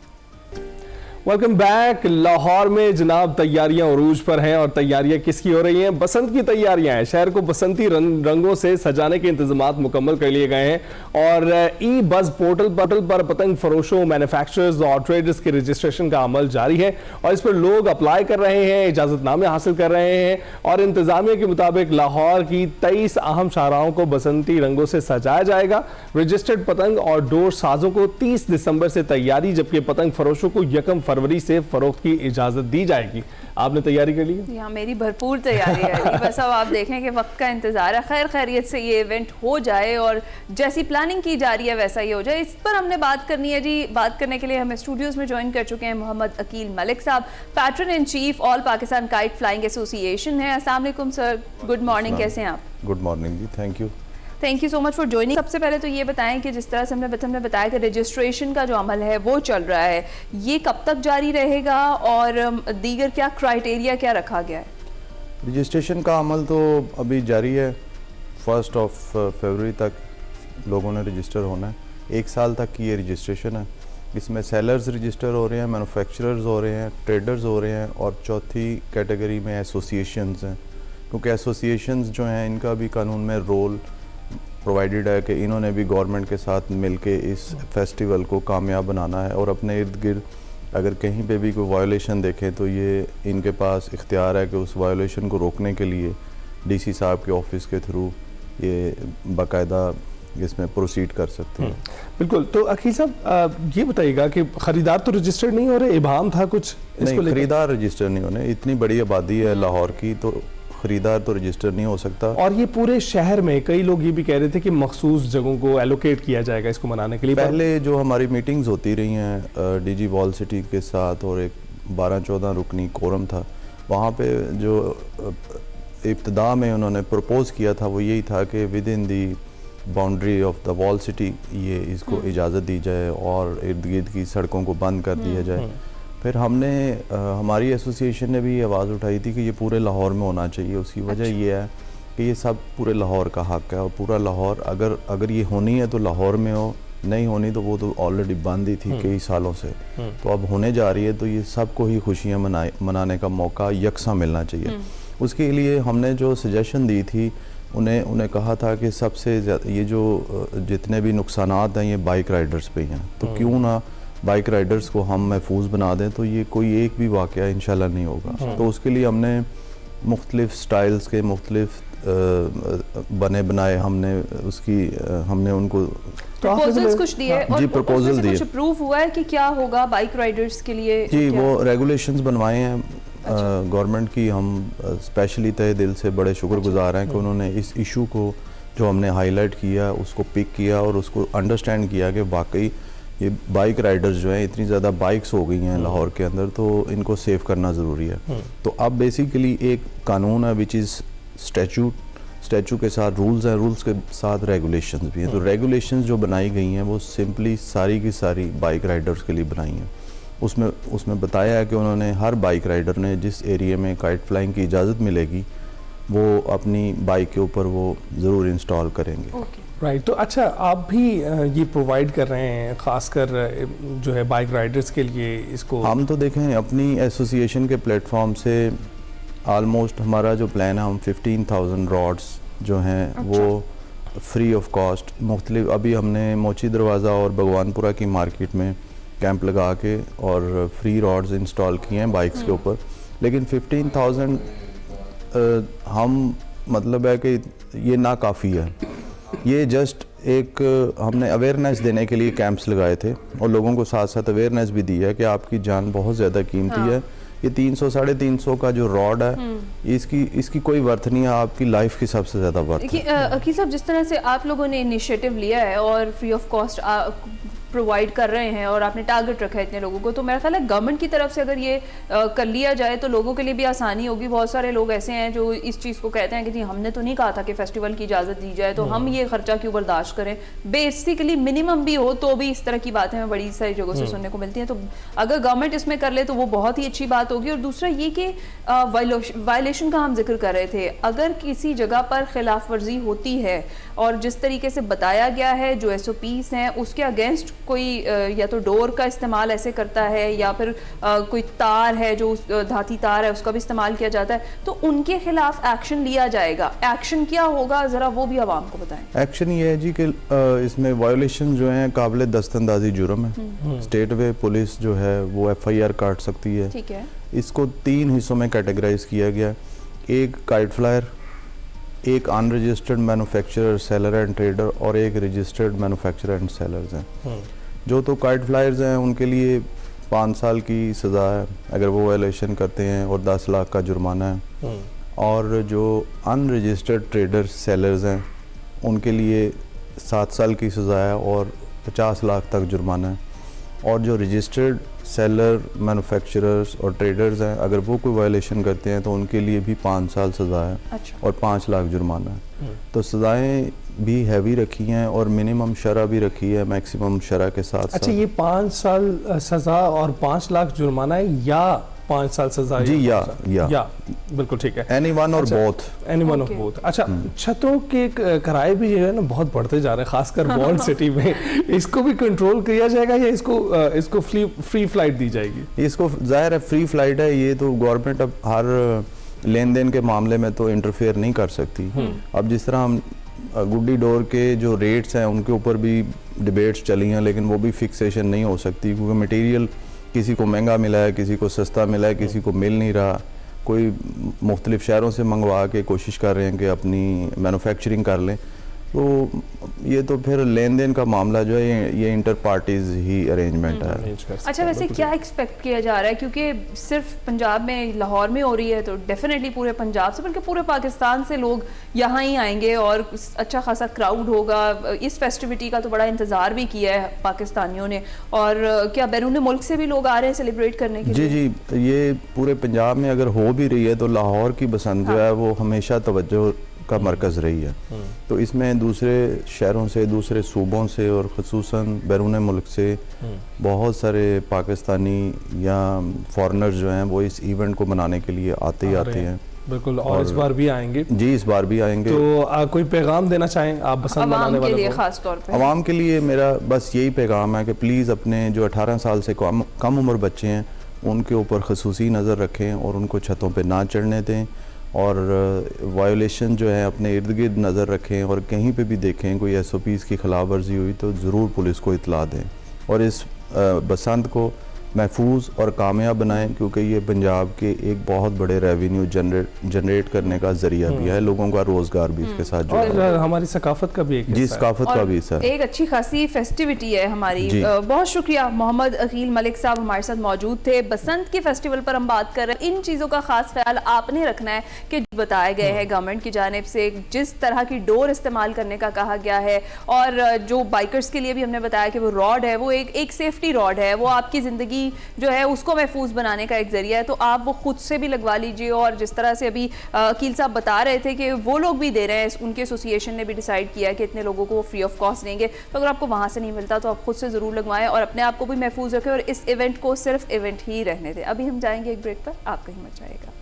Welcome back. लाहौर में जनाब तैयारियां उरूज पर हैं, और तैयारियां किसकी हो रही हैं? बसंत की तैयारियां हैं। शहर को बसंती रंगों से सजाने के इंतजामात मुकम्मल कर लिए गए हैं, और ई बज़ पोर्टल पर पतंग फरोशों, मैन्युफैक्चरर्स और ट्रेडर्स के रजिस्ट्रेशन का अमल जारी है, और इस पर लोग अप्लाई कर रहे हैं, इजाजतनामे हासिल कर रहे हैं। और इंतजामिया के मुताबिक लाहौर की 23 अहम शाहराहों को बसंती रंगों से सजाया जाएगा। रजिस्टर्ड पतंग और डोर साजों को 30 दिसंबर से तैयारी, जबकि पतंग फरोशों को 1 फरवरी से फरोख्त की इजाजत दी जाएगी। आपने तैयारी कर ली है? यहाँ मेरी भरपूर तैयारी है, बस अब आप देखें कि वक्त का इंतजार है। खैर खैरियत से ये इवेंट हो जाए और जैसी प्लानिंग की जा रही है वैसा ही हो जाए। इस पर हमने बात करनी है जी। बात करने के लिए हमें स्टूडियोज में ज्वाइन कर चुके हैं मोहम्मद अकील मलिक साहब, patron in chief all Pakistan kite flying association है। अस्सलाम वालेकुम सर, गुड मॉर्निंग, कैसे हैं आप? गुड मॉर्निंग जी, thank you. Thank you so much for joining. सबसे पहले तो ये बताएं कि जिस तरह से हमने बताया कि रजिस्ट्रेशन का जो अमल है वो चल रहा है, ये कब तक जारी रहेगा और दीगर क्या क्राइटेरिया क्या रखा गया है? रजिस्ट्रेशन का अमल तो अभी जारी है। 1 फरवरी तक लोगों ने रजिस्टर होना है। 1 साल तक की ये रजिस्ट्रेशन है। इसमें सेलर्स रजिस्टर हो रहे हैं, मैन्युफैक्चरर्स हो रहे हैं, ट्रेडर्स हो रहे हैं और चौथी कैटेगरी में एसोसिएशंस हैं, क्योंकि एसोसिएशंस जो हैं इनका भी कानून में रोल प्रोवाइडेड है कि इन्होंने भी गवर्नमेंट के साथ मिलके इस फेस्टिवल को कामयाब बनाना है और अपने इर्द गिर्द अगर कहीं पे भी कोई वायोलेशन देखें तो ये इनके पास इख्तियार है कि उस वायोलेशन को रोकने के लिए डीसी साहब के ऑफिस के थ्रू ये बाकायदा इसमें प्रोसीड कर सकते हैं। बिल्कुल। तो अकील साहब ये बताइएगा कि खरीदार तो रजिस्टर्ड नहीं हो रहे, इबाम था कुछ नहीं, खरीदार रजिस्टर नहीं होने। इतनी बड़ी आबादी है लाहौर की, तो खरीदार तो रजिस्टर नहीं हो सकता। और ये पूरे शहर में कई लोग ये भी कह रहे थे कि मखसूस जगहों को एलोकेट किया जाएगा इसको मनाने के लिए। पहले जो हमारी मीटिंग्स होती रही हैं डीजी वॉल सिटी के साथ और एक 12-14 रुकनी कोरम था, वहाँ पे जो इब्तिदा में उन्होंने प्रपोज़ किया था वो यही था कि with in the boundary of the wall city ये इसको इजाज़त दी जाए और इर्द गिर्द की सड़कों को बंद कर दिया जाए। फिर हमने हमारी एसोसिएशन ने भी आवाज़ उठाई थी कि ये पूरे लाहौर में होना चाहिए। उसकी वजह ये है कि ये सब पूरे लाहौर का हक़ है और पूरा लाहौर अगर ये होनी है तो लाहौर में हो, नहीं होनी तो वो तो ऑलरेडी बंद ही थी कई सालों से। तो अब होने जा रही है तो ये सबको ही खुशियाँ मनाने का मौका यकसा मिलना चाहिए। उसके लिए हमने जो सजेशन दी थी उन्हें कहा था कि सबसे ज़्यादा ये जो जितने भी नुकसानात हैं ये बाइक राइडर्स पे हैं, तो क्यों ना बाइक राइडर्स को हम महफूज बना दें तो ये कोई एक भी वाक़या इंशाल्लाह नहीं होगा। तो उसके लिए हमने मुख्तलिफ स्टाइल्स के मुख्तलिफ बने बनाए हमने उनको प्रपोजल्स कुछ दिए और जी प्रपोजल दिए। कुछ अप्रूव हुआ है कि क्या होगा बाइक राइडर्स के लिए? जी वो रेगुलेशंस बनवाए हैं गवर्नमेंट की। हम स्पेशली तहे दिल से बड़े शुक्रगुजार हैं कि उन्होंने इस इशू को जो हमने हाईलाइट किया उसको पिक किया और उसको अंडरस्टैंड किया कि वाकई ये बाइक राइडर्स जो हैं इतनी ज़्यादा बाइक्स हो गई हैं लाहौर के अंदर, तो इनको सेव करना ज़रूरी है। तो अब बेसिकली एक कानून है विच इज़ स्टैचू के साथ रूल्स हैं, रूल्स के साथ रेगुलेशंस भी हैं। तो रेगुलेशंस जो बनाई गई हैं वो सिंपली सारी की सारी बाइक राइडर्स के लिए बनाई हैं। उसमें बताया है कि उन्होंने हर बाइक राइडर ने जिस एरिया में काइट फ्लाइंग की इजाज़त मिलेगी वो अपनी बाइक के ऊपर वो ज़रूर इंस्टॉल करेंगे। राइट। तो अच्छा, आप भी ये प्रोवाइड कर रहे हैं खासकर जो है बाइक राइडर्स के लिए इसको? हम तो देखें अपनी एसोसिएशन के प्लेटफॉर्म से आलमोस्ट हमारा जो प्लान है हम 15,000 रॉड्स जो हैं वो फ्री ऑफ कॉस्ट मुख्तलिफ अभी हमने मोची दरवाज़ा और भगवानपुरा की मार्केट में कैंप लगा के और फ्री रॉड्स इंस्टॉल किए हैं बाइक्स के ऊपर। लेकिन 15,000 हम मतलब है कि ये नाकाफ़ी है। ये जस्ट एक हमने अवेयरनेस देने के लिए कैंप्स लगाए थे और लोगों को साथ साथ अवेयरनेस भी दी है कि आपकी जान बहुत ज़्यादा कीमती है। ये 300-350 का जो रॉड है इसकी कोई वर्थ नहीं है, आपकी लाइफ की सबसे ज़्यादा वर्थ है। अकील साहब, जिस तरह से आप लोगों ने इनिशिएटिव लिया है और फ्री ऑफ कॉस्ट प्रोवाइड कर रहे हैं और आपने टारगेट रखा है इतने लोगों को, तो मेरा ख्याल है गवर्नमेंट की तरफ से अगर ये कर लिया जाए तो लोगों के लिए भी आसानी होगी। बहुत सारे लोग ऐसे हैं जो इस चीज़ को कहते हैं कि जी हमने तो नहीं कहा था कि फेस्टिवल की इजाज़त दी जाए, तो हम ये खर्चा क्यों बर्दाश्त करें। बेसिकली मिनिमम भी हो तो भी इस तरह की बातें हमें बड़ी सारी जगहों से सुनने को मिलती हैं। तो अगर गवर्नमेंट इसमें कर ले तो वो बहुत ही अच्छी बात होगी। और दूसरा ये कि वायलेशन का हम जिक्र कर रहे थे, अगर किसी जगह पर खिलाफ वर्जी होती है और जिस तरीके से बताया गया है जो SOPs हैं उसके अगेंस्ट कोई या तो डोर का इस्तेमाल ऐसे करता है या फिर कोई तार है जो धाती तार है उसका भी इस्तेमाल किया जाता है, तो उनके खिलाफ एक्शन लिया जाएगा। एक्शन क्या होगा ज़रा वो भी आवाम को बताएं। एक्शन ये है जी कि इसमें वायोलेशन जो हैं काबिल दस्तंदाजी जुर्म है। स्टेट वे पुलिस जो है वो FIR काट सकती है। ठीक है। इसको 3 हिस्सों में कैटेगराइज किया गया। एक काइट फ्लायर, एक unregistered manufacturer seller and trader और एक रजिस्टर्ड मैन्युफैक्चरर एंड सेलर्स हैं। जो तो काइट फ्लायर्स हैं उनके लिए 5 साल की सज़ा है अगर वो वायलेशन करते हैं और 10 लाख का जुर्माना है। और जो अनरजिस्टर्ड ट्रेडर सेलर्स हैं उनके लिए 7 साल की सज़ा है और 50 लाख तक जुर्माना है। और जो रजिस्टर्ड सेलर मैन्युफैक्चरर्स और ट्रेडर्स हैं अगर वो कोई वायलेशन करते हैं तो उनके लिए भी 5 साल सज़ा है और 5 लाख जुर्माना है। तो सज़ाएं भी हैवी रखी हैं और मिनिमम शरह भी रखी है मैक्सिमम शरह के साथ अच्छा, ये 5 साल सजा और 5 लाख जुर्माना है या 5 साल सजा? जी, या बिल्कुल ठीक है। एनी वन और both, any one of both. अच्छा, छतों के किराए भी जो है ना बहुत बढ़ते जा रहे हैं, खासकर बॉन्ड सिटी में। इसको भी कंट्रोल किया जाएगा या इसको फ्री फ्लाइट दी जाएगी? इसको जाहिर है फ्री फ्लाइट है, ये तो गवर्नमेंट अब हर लेन देन के मामले में तो इंटरफेयर नहीं कर सकती। अब जिस तरह हम गुड्डी डोर के जो रेट्स हैं उनके ऊपर भी डिबेट्स चली हैं, लेकिन वो भी फिक्सेशन नहीं हो सकती क्योंकि मटेरियल किसी को महंगा मिला है, किसी को सस्ता मिला है, किसी को मिल नहीं रहा। कोई मुख्तलिफ शहरों से मंगवा के कोशिश कर रहे हैं कि अपनी मैन्युफैक्चरिंग कर लें, तो ये तो फिर लेन देन का मामला जो है ये इंटर पार्टीज ही अरेंजमेंट है। अच्छा, वैसे क्या एक्सपेक्ट किया जा रहा है, क्योंकि सिर्फ पंजाब में लाहौर में हो रही है तो डेफिनेटली पूरे पंजाब से बल्कि पूरे पाकिस्तान से लोग यहाँ ही आएंगे और अच्छा खासा क्राउड होगा। इस फेस्टिविटी का तो बड़ा इंतज़ार भी किया है पाकिस्तानियों ने, और क्या बैरून मुल्क से भी लोग आ रहे हैं सेलिब्रेट करने के लिए? जी, ये पूरे पंजाब में अगर हो भी रही है तो लाहौर की बसंत जो है वो हमेशा तवज्जो का मरकज़ रही है। तो इसमें दूसरे शहरों से, दूसरे सूबों से और ख़ुसूसन बैरून मुल्क से बहुत सारे पाकिस्तानी या फॉरेनर्स जो हैं वो इस इवेंट को मनाने के लिए आते ही आते हैं। बिल्कुल, और इस बार भी आएंगे। जी, इस बार भी आएंगे। तो कोई पैगाम देना चाहें आप बसंत मनाने वालों को? खास तौर पे आवाम के लिए मेरा बस यही पैगाम है कि प्लीज़ अपने जो 18 साल से कम उम्र बच्चे हैं उनके ऊपर ख़ुसूसी नज़र रखें और उनको छतों पर ना चढ़ने दें, और वायोलेशन जो है अपने इर्द गिर्द नज़र रखें, और कहीं पे भी देखें कोई SOPs की खिलाफ वर्जी हुई तो ज़रूर पुलिस को इतला दें, और इस बसंत को महफूज और कामयाब बनाएं क्योंकि ये पंजाब के एक बहुत बड़े रेवेन्यू जनरेट करने का जरिया भी है, लोगों का रोजगार भी इसके साथ जुड़ा और हमारी सकाफत का भी एक जी, सकाफत का भी हिस्सा है। एक अच्छी खासी फेस्टिविटी है हमारी। बहुत शुक्रिया मोहम्मद अकील मलिक साहब हमारे साथ मौजूद थे। बसंत के फेस्टिवल पर हम बात कर रहे हैं। इन चीज़ों का खास ख्याल आपने रखना है कि बताए गए हैं गवर्नमेंट की जानिब से, जिस तरह की डोर इस्तेमाल करने का कहा गया है, और जो बाइकर्स के लिए भी हमने बताया कि वो रॉड है, वो एक सेफ्टी रॉड है, वो आपकी ज़िंदगी जो है उसको महफूज बनाने का एक जरिया है, तो आप वो खुद से भी लगवा लीजिए। और जिस तरह से अभी अकील साहब बता रहे थे कि वो लोग भी दे रहे हैं, उनके एसोसिएशन ने भी डिसाइड किया है कि इतने लोगों को वो फ्री ऑफ कॉस्ट देंगे, तो अगर आपको वहाँ से नहीं मिलता तो आप खुद से ज़रूर लगवाएं और अपने आप को भी महफूज रखें और इस इवेंट को सिर्फ इवेंट ही रहने दें। अभी हम जाएंगे एक ब्रेक पर, आप कहीं मत जाएगा।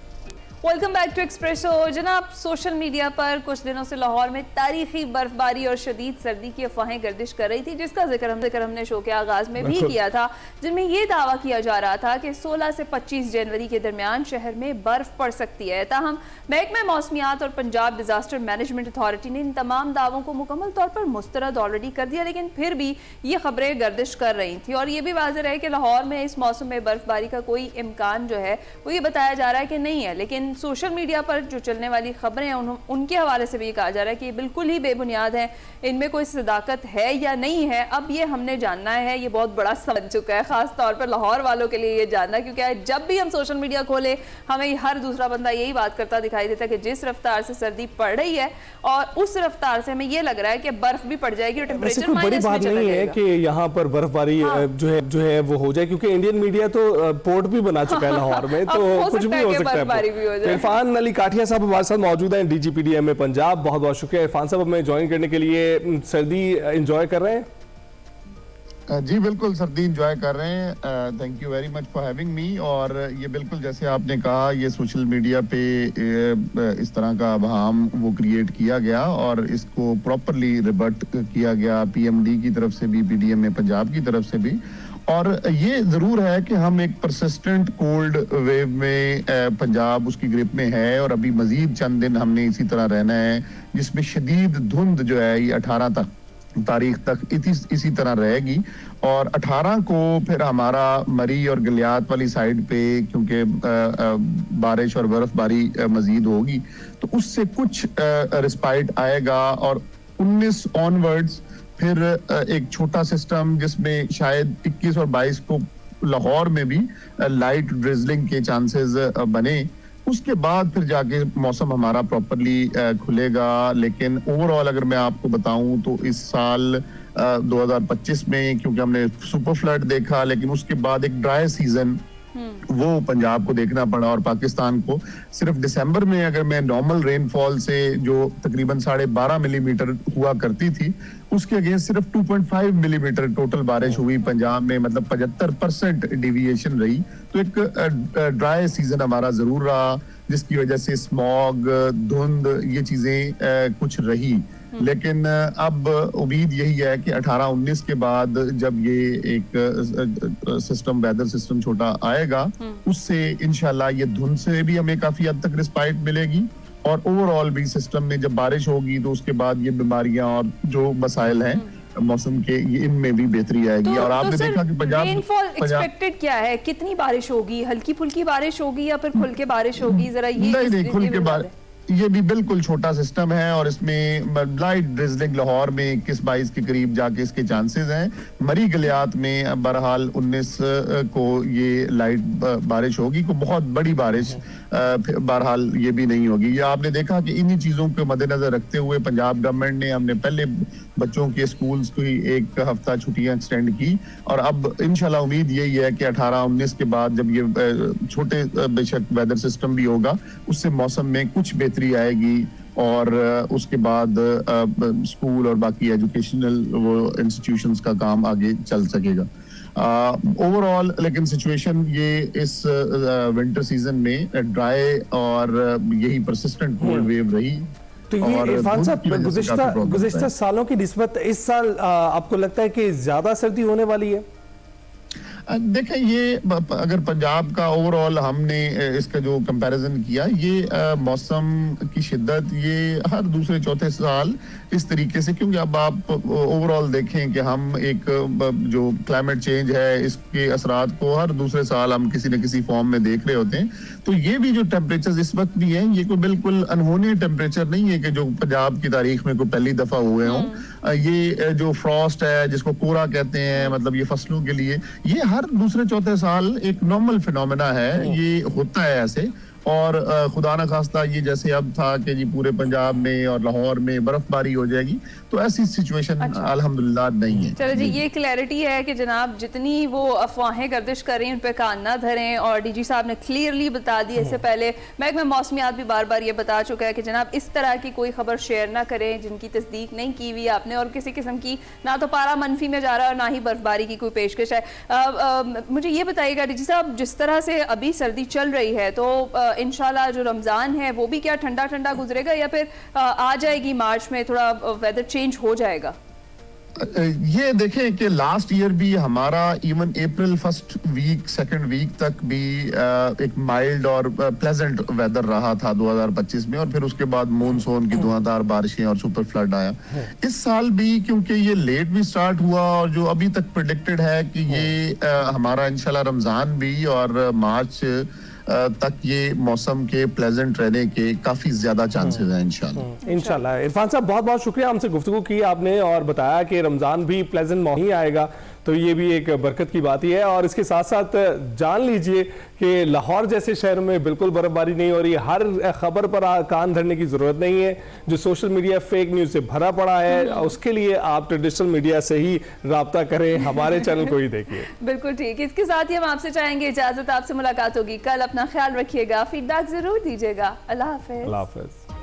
Welcome back to Expresso. जनाब, सोशल मीडिया पर कुछ दिनों से लाहौर में तारीखी बर्फबारी और शदीद सर्दी की अफवाहें गर्दिश कर रही थी, जिसका जिक्र हमने शो के आगाज में भी किया था, जिनमें यह दावा किया जा रहा था कि 16 से 25 जनवरी के दरमियान शहर में बर्फ पड़ सकती है। ताहम महकमा मौसमियात और पंजाब डिजास्टर मैनेजमेंट अथॉरिटी ने इन तमाम दावों को मुकम्मल तौर पर मुस्तरद ऑलरेडी कर दिया, लेकिन फिर भी ये खबरें गर्दिश कर रही थी। और ये भी वाज़ेह है कि लाहौर में इस मौसम में बर्फबारी का कोई इम्कान जो है वो ये बताया जा रहा है कि नहीं है, लेकिन सोशल मीडिया पर जो चलने वाली खबरें हैं उनके हवाले से भी कहा जा रहा है कि ये बिल्कुल ही बेबुनियाद है, इनमें कोई सदाकत है या नहीं है। अब ये हमने जानना है, ये बहुत बड़ा समझ चुका है, खास तौर पर लाहौर वालों के लिए ये जानना, क्योंकि जब भी हम सोशल मीडिया खोले हमें हर दूसरा बंदा यही बात करता दिखाई देता है कि जिस रफ्तार से सर्दी पड़ रही है और उस रफ्तार से हमें ये लग रहा है कि बर्फ भी पड़ जाएगी और टेम्परेचर कोई बड़ी बात नहीं है कि यहाँ पर बर्फबारी जो है वो हो जाए, क्योंकि इंडियन मीडिया तो पोर्ट भी बना चुका है लाहौर में, तो कुछ भी हो सकता है। इरफान अली काठिया साहब हमारे साथ मौजूद हैं, DGPDM में पंजाब। बहुत बहुत शुक्रिया इरफान साहब हमें ज्वाइन करने के लिए। सर्दी एंजॉय कर रहे हैं? जी बिल्कुल, सर्दी इंजॉय कर रहे हैं। Thank you very much for having me. और ये बिल्कुल जैसे आपने कहा, ये सोशल मीडिया पे इस तरह का अवहाम वो क्रिएट किया गया और इसको प्रॉपरली रिबट किया गया PMD की तरफ से भी, PDM में पंजाब की तरफ से भी। और ये ज़रूर है कि हम एक परसिस्टेंट कोल्ड वेव में पंजाब उसकी ग्रिप में है और अभी मज़ीद चंद दिन हमने इसी तरह रहना है, जिसमें शदीद धुंध जो है ये 18 तारीख तक इसी तरह रहेगी। और 18 को फिर हमारा मरी और गलियात वाली साइड पे क्योंकि बारिश और बर्फबारी मज़ीद होगी तो उससे कुछ रिस्पाइट आएगा। और 19 ऑनवर्ड्स फिर एक छोटा सिस्टम जिसमें शायद 21 और 22 को लाहौर में भी लाइट ड्रिजलिंग के चांसेस बने। उसके बाद फिर जाके मौसम हमारा प्रॉपरली खुलेगा। लेकिन ओवरऑल अगर मैं आपको बताऊं तो इस साल 2025 में क्योंकि हमने सुपर फ्लड देखा, लेकिन उसके बाद एक ड्राई सीजन वो पंजाब को देखना पड़ा और पाकिस्तान को सिर्फ दिसंबर में अगर मैं नॉर्मल रेनफॉल से जो तकरीबन 12.5 मिलीमीटर हुआ करती थी उसके अगेंस्ट सिर्फ 2.5 मिलीमीटर टोटल बारिश हुई पंजाब में, मतलब 75% डेविएशन रही। तो एक ड्राई सीजन हमारा जरूर रहा जिसकी वजह से स्मॉग, धुंध, ये चीजें कुछ रही। लेकिन अब उम्मीद यही है कि 18-19 के बाद जब ये एक सिस्टम, वेदर सिस्टम छोटा आएगा, उससे इंशाल्लाह ये धुंध से भी हमें काफी हद तक रिस्पाइट मिलेगी और ओवरऑल भी सिस्टम में जब बारिश होगी तो उसके बाद ये बीमारियां और जो मसाइल हैं मौसम के, ये इनमें भी बेहतरी आएगी। और आपने देखा कि पंजाब रेनफॉल एक्सपेक्टेड क्या है, कितनी बारिश होगी, हल्की फुल्की बारिश होगी या फिर खुल के बारिश होगी, जरा ये नहीं खुल के बारिश, ये भी बिल्कुल छोटा सिस्टम है और इसमें लाइट ड्रिजलिंग लाहौर में 21-22 के करीब जाके इसके चांसेस हैं। मरी गलियात में बहरहाल 19 को ये लाइट बारिश होगी, को बहुत बड़ी बारिश बहरहाल ये भी नहीं होगी। ये आपने देखा कि इन्हीं चीजों को मद्देनजर रखते हुए पंजाब गवर्नमेंट ने हमने पहले बच्चों के स्कूल्स की 1 हफ्ता छुट्टियां एक्सटेंड की और अब इंशाल्लाह उम्मीद यही है कि 18-19 के बाद जब ये छोटे बेशक वेदर सिस्टम भी होगा उससे मौसम में कुछ बेहतरी आएगी और उसके बाद स्कूल और बाकी एजुकेशनल वो इंस्टीट्यूशंस का काम आगे चल सकेगा। ओवरऑल लेकिन सिचुएशन ये इस विंटर सीजन में ड्राई और यही परसिस्टेंट कोल्ड वेव रही। तो ये इरफान साहब, गुज़िश्ता सालों की निस्बत इस साल आपको लगता है कि ज्यादा सर्दी होने वाली है? देखें, ये अगर पंजाब का ओवरऑल हमने इसका जो कंपैरिजन किया, ये मौसम की शिद्दत ये हर दूसरे चौथे साल इस तरीके से, क्योंकि अब आप ओवरऑल देखें कि हम एक जो क्लाइमेट चेंज है इसके असरात को हर दूसरे साल हम किसी न किसी फॉर्म में देख रहे होते हैं। तो ये भी जो टेम्परेचर इस वक्त भी है, ये कोई बिल्कुल अनहोनी टेम्परेचर नहीं है कि जो पंजाब की तारीख में कोई पहली दफा हुए हों। ये जो फ्रॉस्ट है जिसको कोरा कहते हैं, मतलब ये फसलों के लिए ये हर दूसरे चौथे साल एक नॉर्मल फिनोमेना है, ये होता है ऐसे। और खुदा न खास्ता ये जैसे अब था कि जी पूरे पंजाब में और लाहौर में बर्फबारी हो जाएगी, तो ऐसी सिचुएशन अल्हम्दुलिल्लाह नहीं है। चलो जी, ये क्लैरिटी है कि जनाब जितनी वो अफवाहें गर्दिश कर रही हैं उन पर कान ना धरें और डीजी साहब ने क्लियरली बता दी। इससे पहले महकमा मौसमियात भी बार बार ये बता चुका है कि जनाब इस तरह की कोई खबर शेयर ना करें जिनकी तस्दीक नहीं की हुई आपने, और किसी किस्म की ना तो पारा मनफी में जा रहा है और ना ही बर्फबारी की कोई पेशकश है। मुझे ये बताइएगा डीजी साहब, जिस तरह से अभी सर्दी चल रही है तो इंशाल्लाह जो रमजान है वो भी क्या ठंडा ठंडा गुजरेगा या फिर आ जाएगी मार्च में थोड़ा वेदर चेंज हो जाएगा? ये देखें कि लास्ट ईयर भी हमारा even April first week second week तक भी एक माइल्ड और प्लेजेंट वेदर रहा था 2025 में, और फिर उसके बाद मॉनसून की धुआंधार बारिशें और सुपर फ्लड आया। इस साल भी क्योंकि ये लेट भी स्टार्ट हुआ और जो अभी तक प्रेडिक्टेड है कि ये हमारा इंशाल्लाह रमजान भी और मार्च तक ये मौसम के प्लेजेंट रहने के काफी ज्यादा चांसेस हैं इंशाल्लाह। इरफान साहब, बहुत बहुत शुक्रिया, हमसे गुफ्तगू की आपने और बताया कि रमजान भी प्लेजेंट नहीं आएगा, तो ये भी एक बरकत की बात ही है। और इसके साथ साथ जान लीजिए कि लाहौर जैसे शहर में बिल्कुल बर्फबारी नहीं हो रही। हर खबर पर कान धरने की जरूरत नहीं है। जो सोशल मीडिया फेक न्यूज से भरा पड़ा है उसके लिए आप ट्रेडिशनल मीडिया से ही राब्ता करें, हमारे चैनल को ही देखिए। बिल्कुल ठीक। इसके साथ ही हम आपसे चाहेंगे इजाजत, आपसे मुलाकात होगी कल। अपना ख्याल रखिएगा, फीडबैक जरूर दीजिएगा। अल्लाह हाफिज। अल्लाह हाफिज।